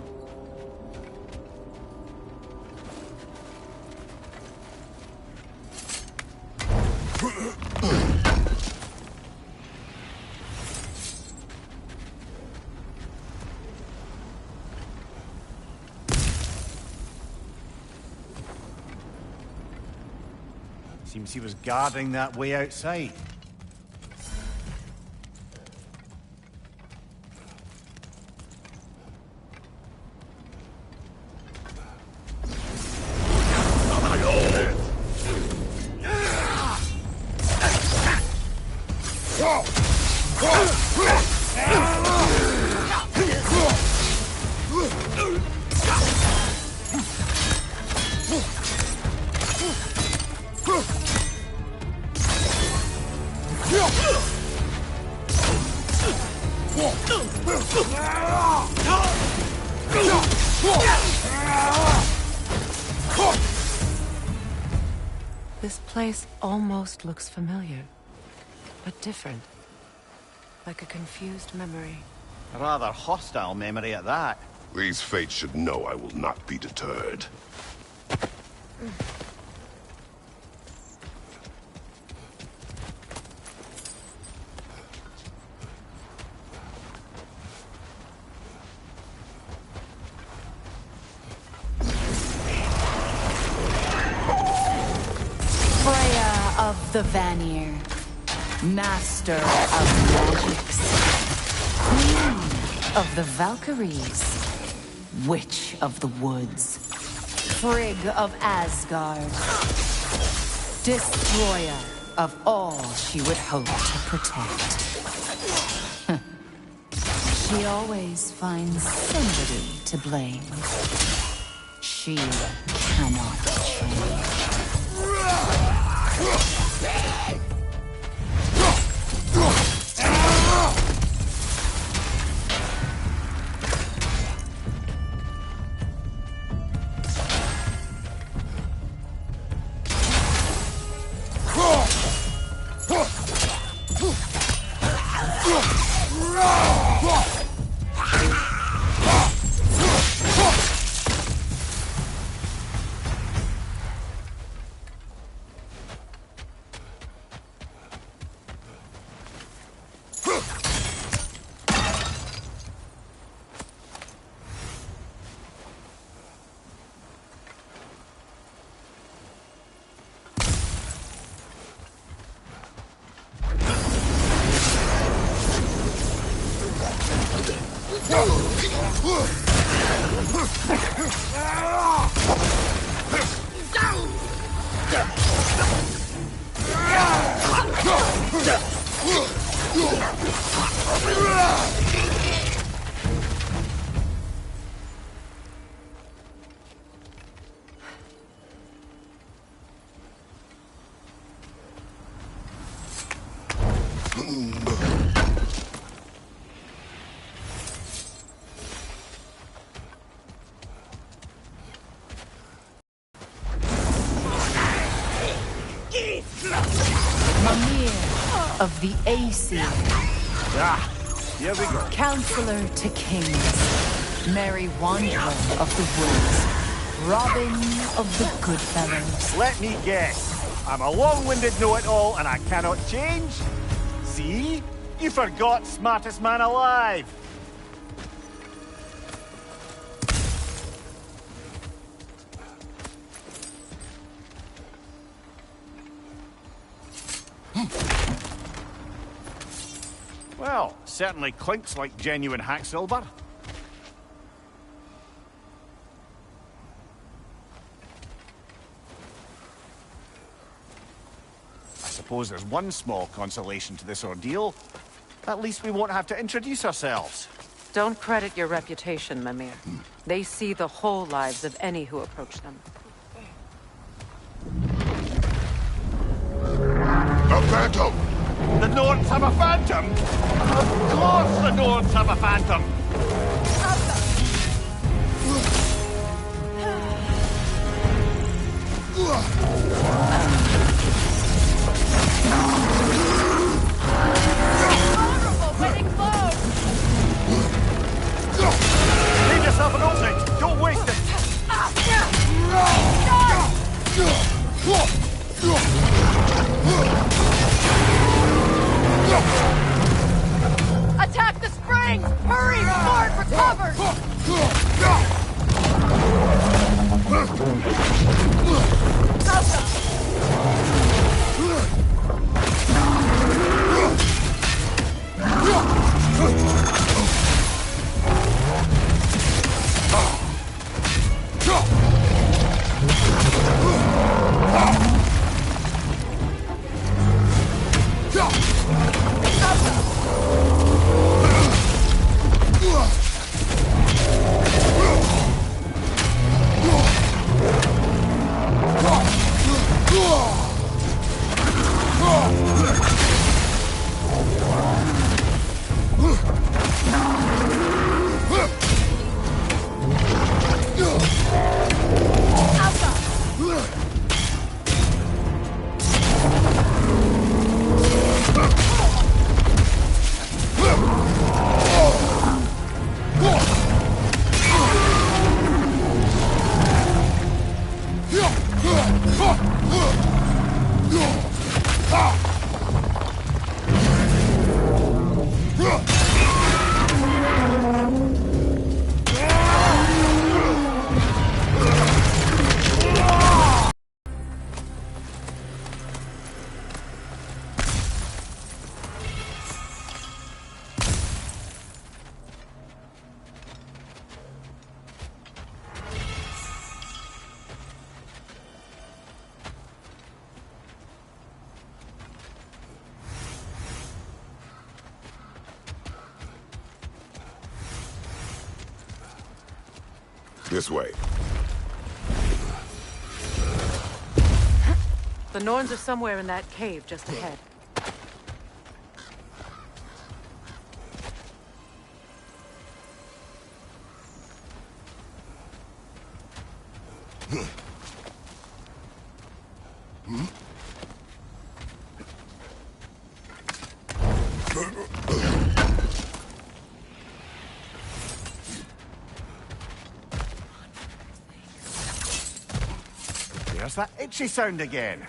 Seems he was guarding that way outside.
This place almost looks familiar, but different. Like a confused memory.
A rather hostile memory at that.
These fates should know I will not be deterred.
Of the Vanir, master of magics, queen of the Valkyries, witch of the woods, Frigg of Asgard, destroyer of all she would hope to protect. She always finds somebody to blame. She cannot change. Of the Aesir.
Here we go.
Counselor to kings. Merry wanderer of the woods. Robin of the Goodfellows.
Let me guess. I'm a long-winded know-it-all and I cannot change? See? You forgot smartest man alive. Well, certainly clinks like genuine hack silver. I suppose there's one small consolation to this ordeal. At least we won't have to introduce ourselves.
Don't credit your reputation, Mimir. They see the whole lives of any who approach them.
A phantom!
The Norns have a phantom! Of course the Norns have a phantom!
Honorable, winning blow!
This way.
The Norns are somewhere in that cave just ahead.
There's that itchy sound again.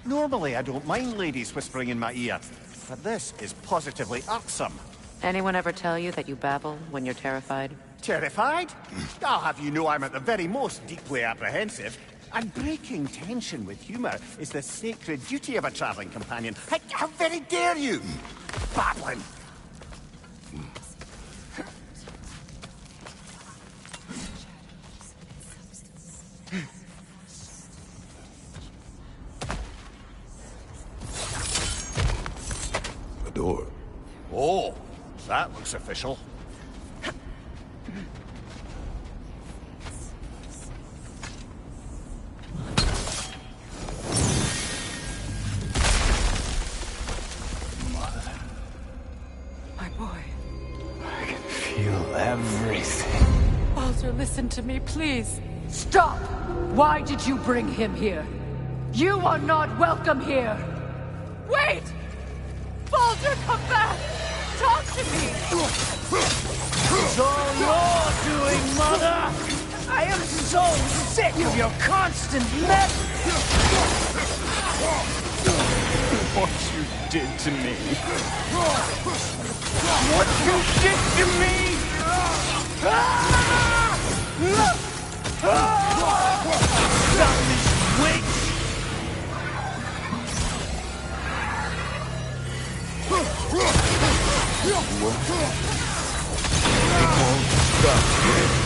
Normally, I don't mind ladies whispering in my ear, but this is positively irksome.
Anyone ever tell you that you babble when you're terrified?
Terrified? I'll have you know I'm at the very most deeply apprehensive. And breaking tension with humor is the sacred duty of a traveling companion. How very dare you? Babbling!
A door.
Oh, that looks official.
Feel everything.
Baldur, listen to me, please. Stop! Why did you bring him here? You are not welcome here! Wait! Baldur, come back! Talk to me!
It's all your doing, Mother! I am so sick of your constant mess! What you did to me. What you did to me! Stop this witch!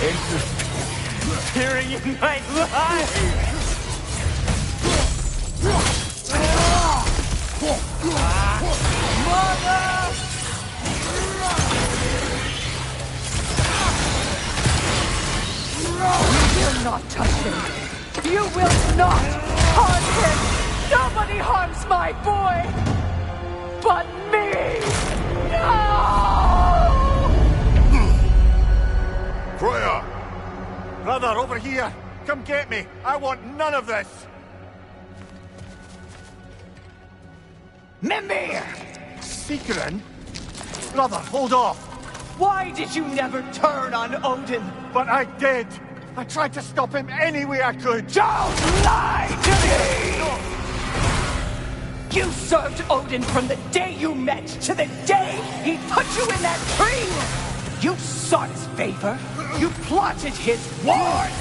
Interfering in my life! Mother!
You will not touch him! You will not harm him! Nobody harms my boy! But me! No!
Freya! Brother, over here! Come get me! I want none of this!
Mimir!
Secret? Brother, hold off!
Why did you never turn on Odin?
But I did! I tried to stop him any way I could!
Don't lie to me! You served Odin from the day you met to the day he put you in that tree! You sought his favor,
You plotted his wars!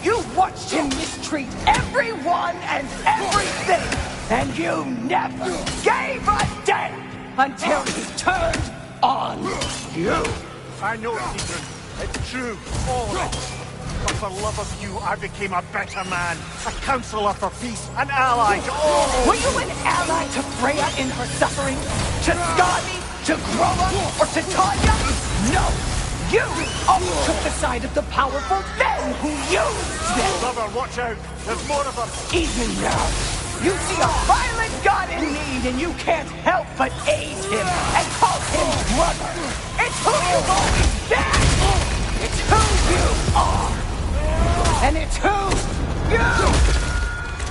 You watched him mistreat everyone and everything! And you never gave a damn until he turned on you!
I know, Ethan. It's true, all of it. But for love of you, I became a better man, a counselor for peace, an ally to all.
Were you an ally to Freya in her suffering? To Skadi? To Groma? Or to Tanya? No! You all took the side of the powerful men who used them!
Brother, watch out! There's more of them!
Even now, you see a violent god in need and you can't help but aid him and call him brother! It's who you've always been! It's who you are! And it's who you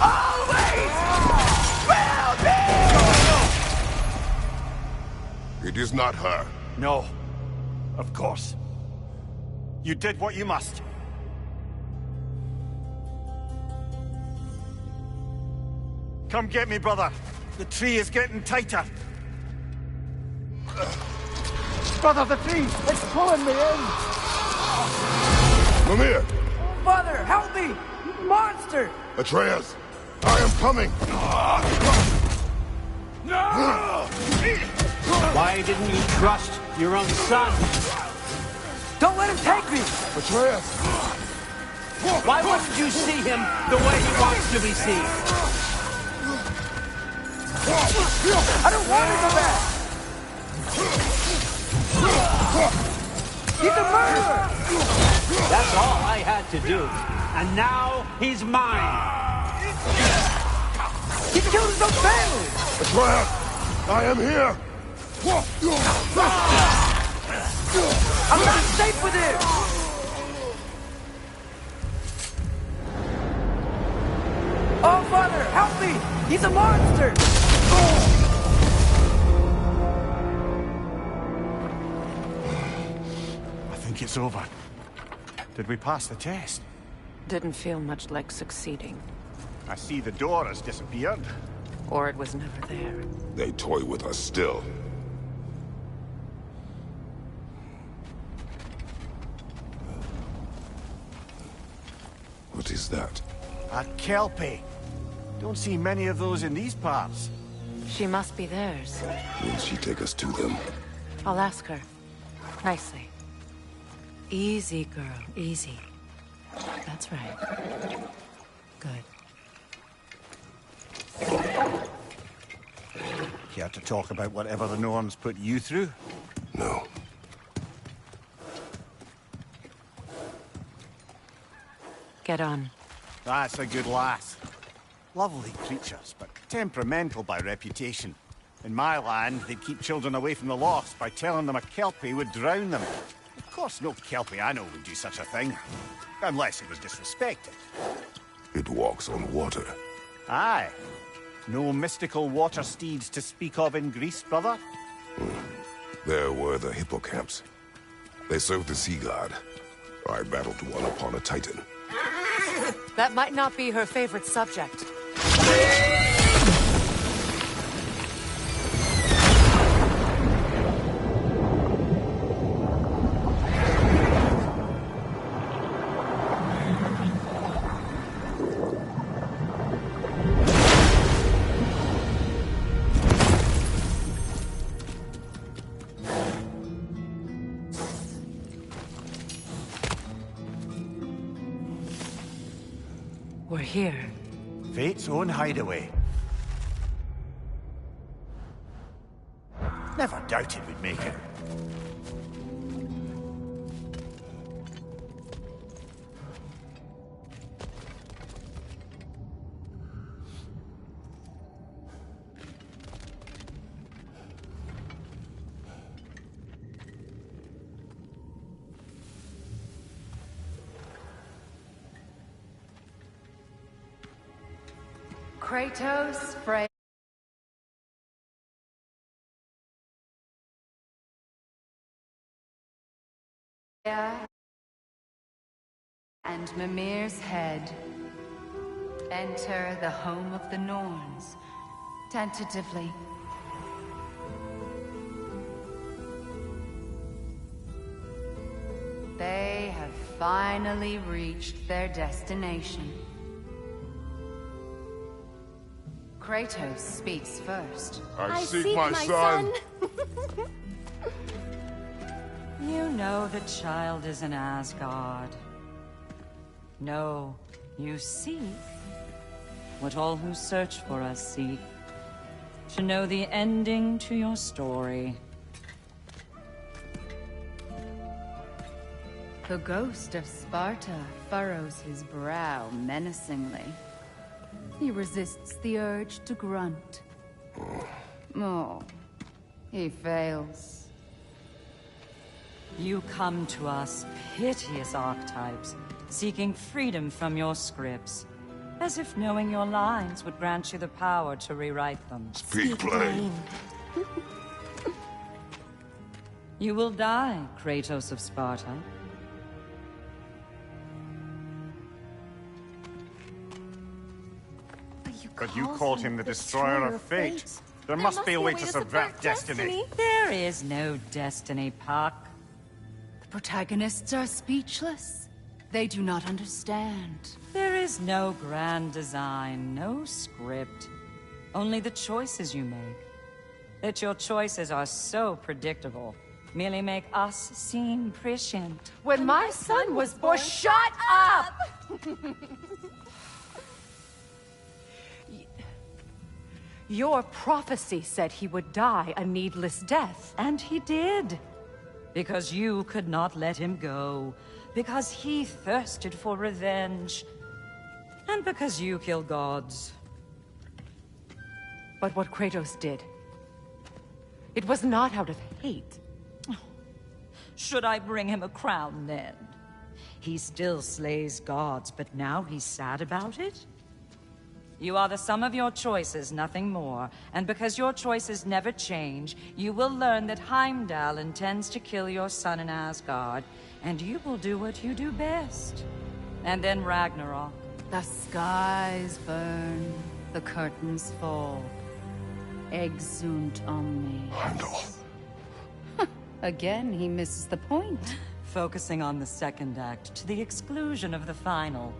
always will be!
It is not her.
No. Of course. You did what you must. Come get me, brother. The tree is getting tighter. Brother, the tree! It's pulling me in!
Mimir!
Father, help me! Monster!
Atreus! I am coming!
Why didn't you trust your own son?
Don't let him take me!
Atreus!
Why wouldn't you see him the way he wants to be seen?
I don't want to go back! He's a murderer!
That's all I had to do. And now he's mine!
He killed his own family!
Atreus! I am here!
I'm not safe with him! Oh, Father, help me! He's a monster!
I think it's over. Did we pass the test?
Didn't feel much like succeeding.
I see the door has disappeared.
Or it was never there.
They toy with us still. What is that?
A Kelpie. Don't see many of those in these parts.
She must be theirs.
Will she take us to them?
I'll ask her. Nicely. Easy, girl. Easy. That's right. Good.
Care to talk about whatever the Norns put you through?
No.
Get on.
That's a good lass. Lovely creatures, but temperamental by reputation. In my land, they'd keep children away from the lost by telling them a Kelpie would drown them. Of course, no Kelpie I know would do such a thing. Unless it was disrespected.
It walks on water.
Aye. No mystical water steeds to speak of in Greece, brother?
There were the hippocamps. They served the sea god. I battled one upon a titan.
That might not be her favorite subject. We're here.
Fate's own hideaway. Never doubted we'd make it.
Kratos, Freya, and Mimir's head enter the home of the Norns, tentatively. They
have finally reached their destination. Kratos speaks first.
I seek my son.
You know the child is in Asgard. No, you seek what all who search for us seek. To know the ending to your story.
The ghost of Sparta furrows his brow menacingly. He resists the urge to grunt. Oh, he fails.
You come to us, piteous archetypes, seeking freedom from your scripts. As if knowing your lines would grant you the power to rewrite them.
Speak plain.
You will die, Kratos of Sparta.
But you called him the Destroyer of Fate. There must be a way to subvert destiny.
There is no destiny, Puck.
The protagonists are speechless. They do not understand.
There is no grand design, no script. Only the choices you make. That your choices are so predictable merely make us seem prescient.
When my son was born... Shut up! Your prophecy said he would die a needless death.
And he did. Because you could not let him go. Because he thirsted for revenge. And because you kill gods.
But what Kratos did, it was not out of hate.
Should I bring him a crown then? He still slays gods, but now he's sad about it? You are the sum of your choices, nothing more. And because your choices never change, you will learn that Heimdall intends to kill your son in Asgard, and you will do what you do best. And then Ragnarok.
The skies burn, the curtains fall. Exunt omni.
Heimdall.
Again, he misses the point.
Focusing on the second act to the exclusion of the final.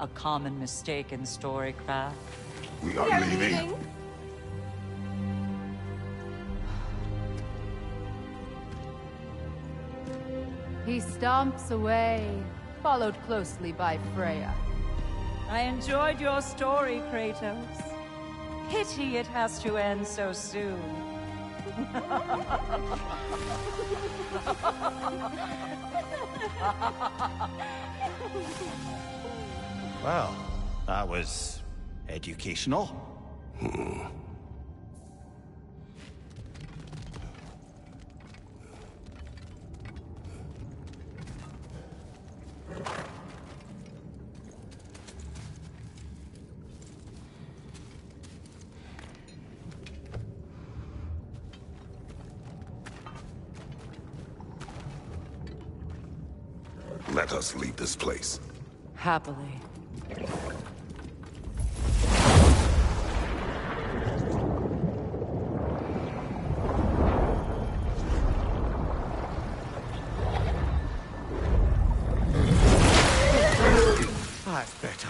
A common mistake in storycraft.
We are leaving.
He stomps away, followed closely by Freya.
I enjoyed your story, Kratos. Pity it has to end so soon.
Well, that was educational.
Let us leave this place.
Happily.
That's better.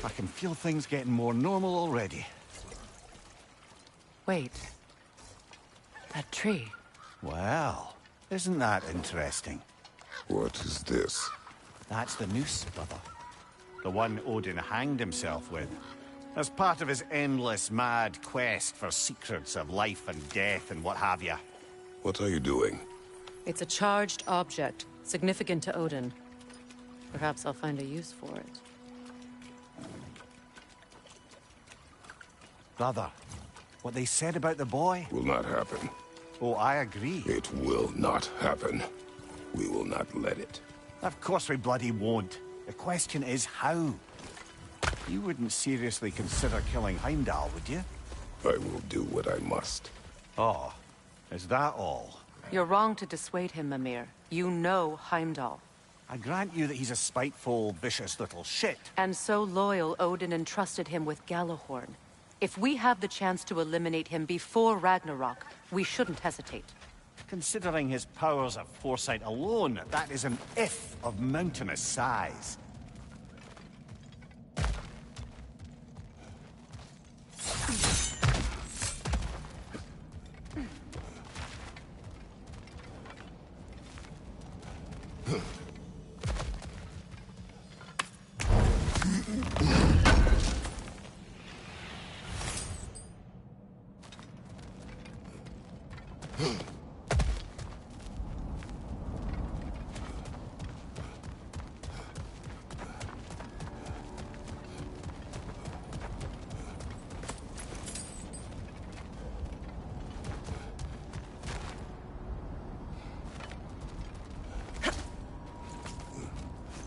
I can feel things getting more normal already.
Wait. That tree.
Well, isn't that interesting?
What is this?
That's the noose, brother. The one Odin hanged himself with. As part of his endless, mad quest for secrets of life and death and what have you.
What are you doing?
It's a charged object, significant to Odin. Perhaps I'll find a use for it.
Brother, what they said about the boy...
Will not happen.
Oh, I agree.
It will not happen. We will not let it.
Of course we bloody won't. The question is how. You wouldn't seriously consider killing Heimdall, would you?
I will do what I must.
Oh, is that all?
You're wrong to dissuade him, Mimir. You know Heimdall.
I grant you that he's a spiteful, vicious little shit.
And so loyal, Odin entrusted him with Galahorn. If we have the chance to eliminate him before Ragnarok, we shouldn't hesitate.
Considering his powers of foresight alone, that is an if of mountainous size.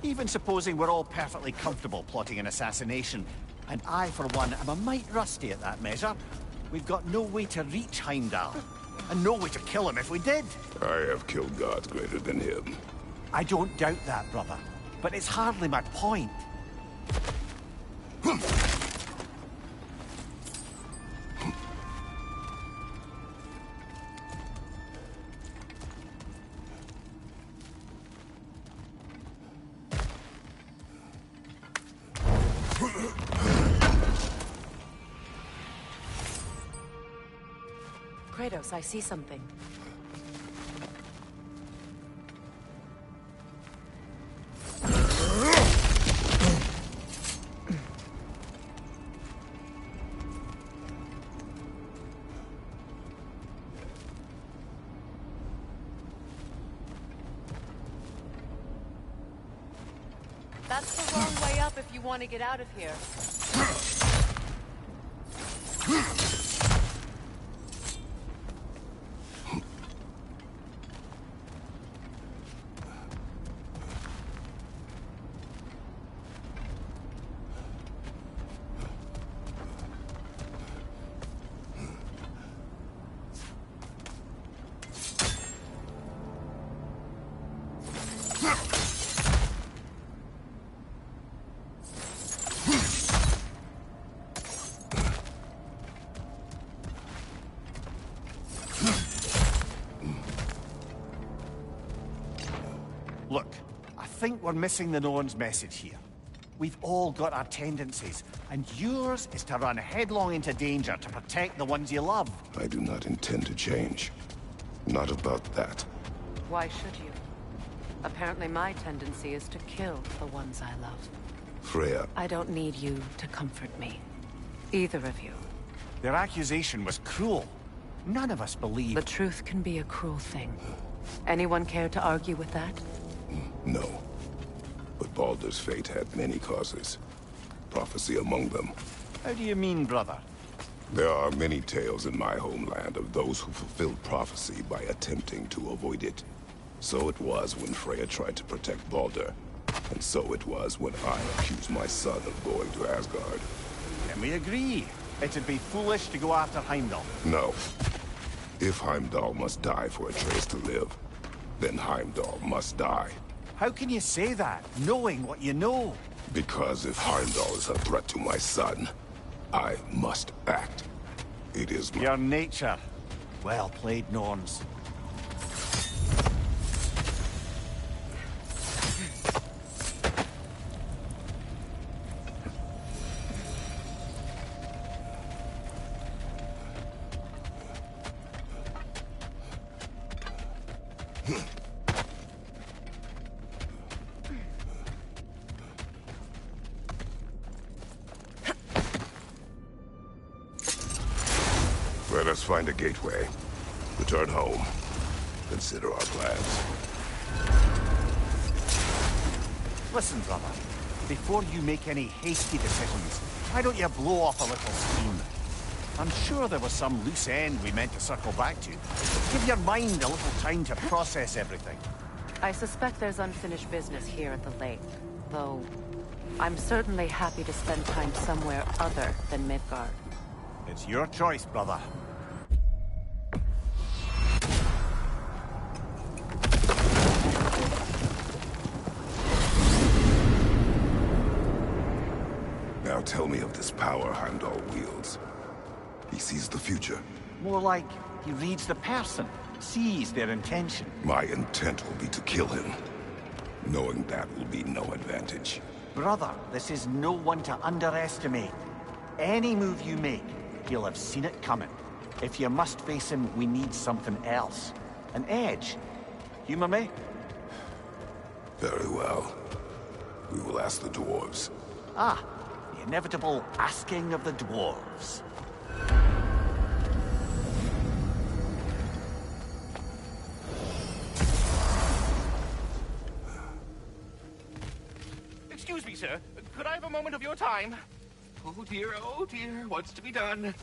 Even supposing we're all perfectly comfortable plotting an assassination, and I, for one, am a mite rusty at that measure, we've got no way to reach Heimdall, and no way to kill him if we did.
I have killed gods greater than him.
I don't doubt that, brother, but it's hardly my point.
Kratos, I see something. That's the wrong way up if you want to get out of here.
Look, I think we're missing the Norn's message here. We've all got our tendencies, and yours is to run headlong into danger to protect the ones you love.
I do not intend to change. Not about that.
Why should you? Apparently my tendency is to kill the ones I love.
Freya.
I don't need you to comfort me. Either of you.
Their accusation was cruel. None of us believe.
The truth can be a cruel thing. Anyone care to argue with that?
No. But Baldur's fate had many causes. Prophecy among them.
How do you mean, brother?
There are many tales in my homeland of those who fulfilled prophecy by attempting to avoid it. So it was when Freya tried to protect Baldur. And so it was when I accused my son of going to Asgard.
Then we agree. It'd be foolish to go after Heimdall.
No. If Heimdall must die for Atreus to live, then Heimdall must die.
How can you say that, knowing what you know?
Because if Heimdall is a threat to my son, I must act. It is
your nature. Well played, Norns.
Let us find a gateway. Return home. Consider our plans.
Listen, brother. Before you make any hasty decisions, why don't you blow off a little steam? I'm sure there was some loose end we meant to circle back to. Give your mind a little time to process everything.
I suspect there's unfinished business here at the lake, though I'm certainly happy to spend time somewhere other than Midgard.
It's your choice, brother.
Now tell me of this power Heimdall wields. He sees the future.
More like he reads the person. sees their intention.
My intent will be to kill him. Knowing that will be no advantage.
Brother, this is no one to underestimate. Any move you make, he'll have seen it coming. If you must face him, we need something else. An edge. Humor me?
Very well. We will ask the dwarves.
Ah, the inevitable asking of the dwarves.
Excuse me, sir. Could I have a moment of your time? Oh dear, what's to be done?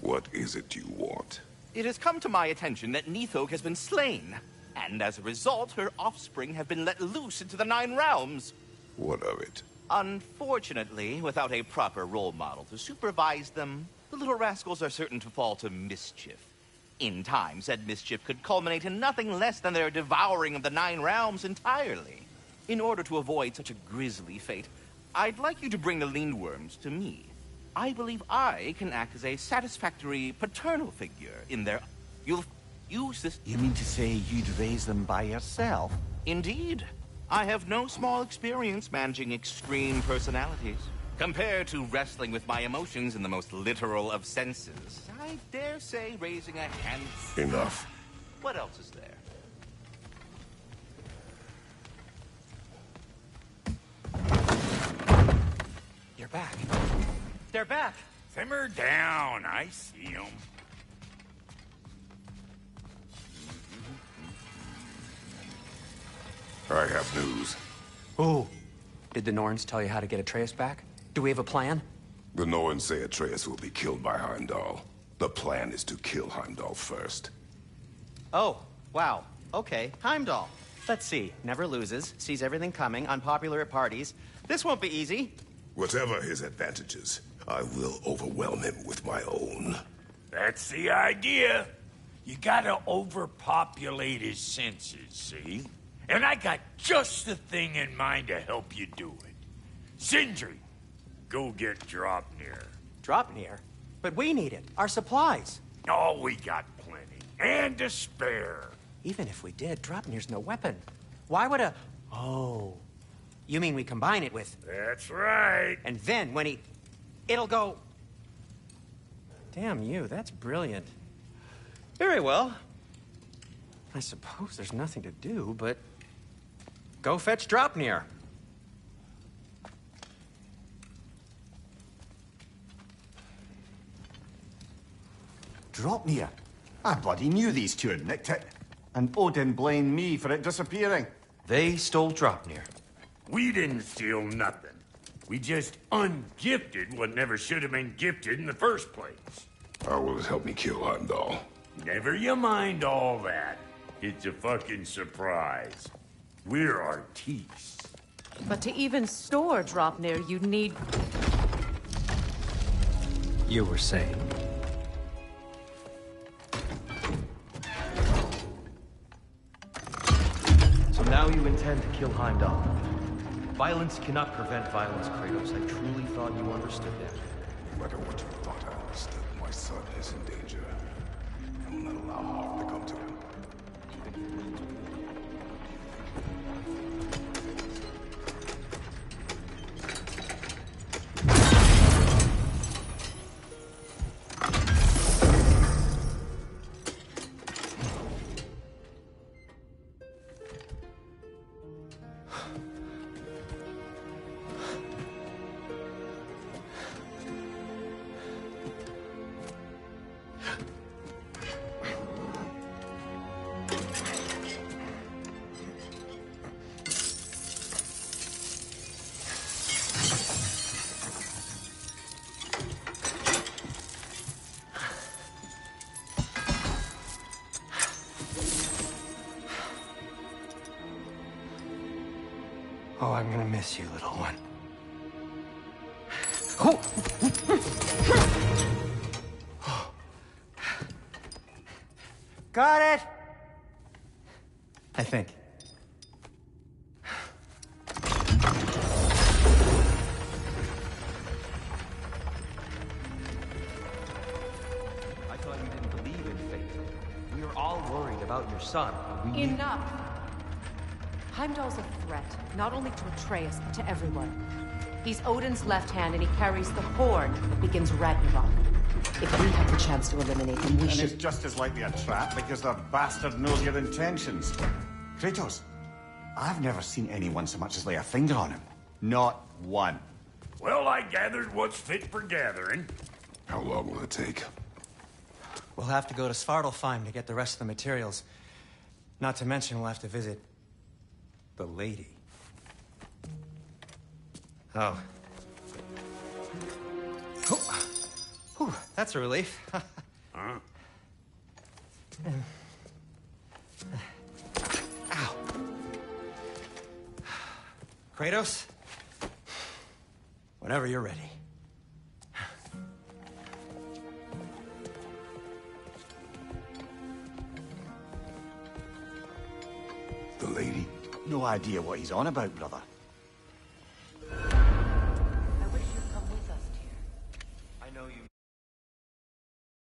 What is it you want?
It has come to my attention that Nithog has been slain, and as a result, her offspring have been let loose into the Nine Realms.
What of it?
Unfortunately, without a proper role model to supervise them, the little rascals are certain to fall to mischief. In time, said mischief could culminate in nothing less than their devouring of the Nine Realms entirely. In order to avoid such a grisly fate, I'd like you to bring the Lindworms to me. I believe I can act as a satisfactory paternal figure in their... You'll use this...
You mean to say you'd raise them by yourself?
Indeed. I have no small experience managing extreme personalities. Compared to wrestling with my emotions in the most literal of senses, I dare say raising a hand...
Enough.
What else is there?
You're back. They're back.
Simmer down. I see them.
I have news.
Oh. Did the Norns tell you how to get Atreus back? Do we have a plan?
The Norns say Atreus will be killed by Heimdall. The plan is to kill Heimdall first.
Oh, wow. Okay, Heimdall. Let's see. Never loses, sees everything coming, unpopular at parties. This won't be easy.
Whatever his advantages, I will overwhelm him with my own.
That's the idea. You gotta overpopulate his senses, see? And I got just the thing in mind to help you do it. Sindri, go get Draupnir.
Draupnir? But we need it. Our supplies.
Oh, we got plenty. And to spare.
Even if we did, Draupnir's no weapon. Why would a... Oh. You mean we combine it with...
That's right.
And then when he... It'll go... Damn you, that's brilliant. Very well. I suppose there's nothing to do, but... Go fetch Draupnir.
Draupnir? I bloody knew these two had nicked it. And Odin blamed me for it disappearing.
They stole Draupnir.
We didn't steal nothing. We just ungifted what never should have been gifted in the first place.
How will it help me kill Heimdall?
Never you mind all that. It's a fucking surprise. We're artistes.
But to even store Draupnir, you'd need...
You were saying...
So now you intend to kill Heimdall. Violence cannot prevent violence, Kratos. I truly thought you understood that.
No matter what you thought I understood, my son is in danger. I will not allow harm to come to him.
Oh, I'm gonna miss you, little one.
Got it!
I think.
I thought you didn't believe in fate. son. We need...
Enough! Heimdall's a threat, not only to Atreus, but to everyone. He's Odin's left hand, and he carries the horn that begins Ragnarok. If we have the chance to eliminate him, we should...
And it's just as likely a trap because the bastard knows your intentions. Kratos, I've never seen anyone so much as lay a finger on him. Not one.
Well, I gathered what's fit for gathering.
How long will it take?
We'll have to go to Svartalfheim to get the rest of the materials. Not to mention we'll have to visit the lady. Oh. Whew, that's a relief.
Huh?
Ow. Kratos? Whenever you're ready.
The lady? No idea what he's on about, brother.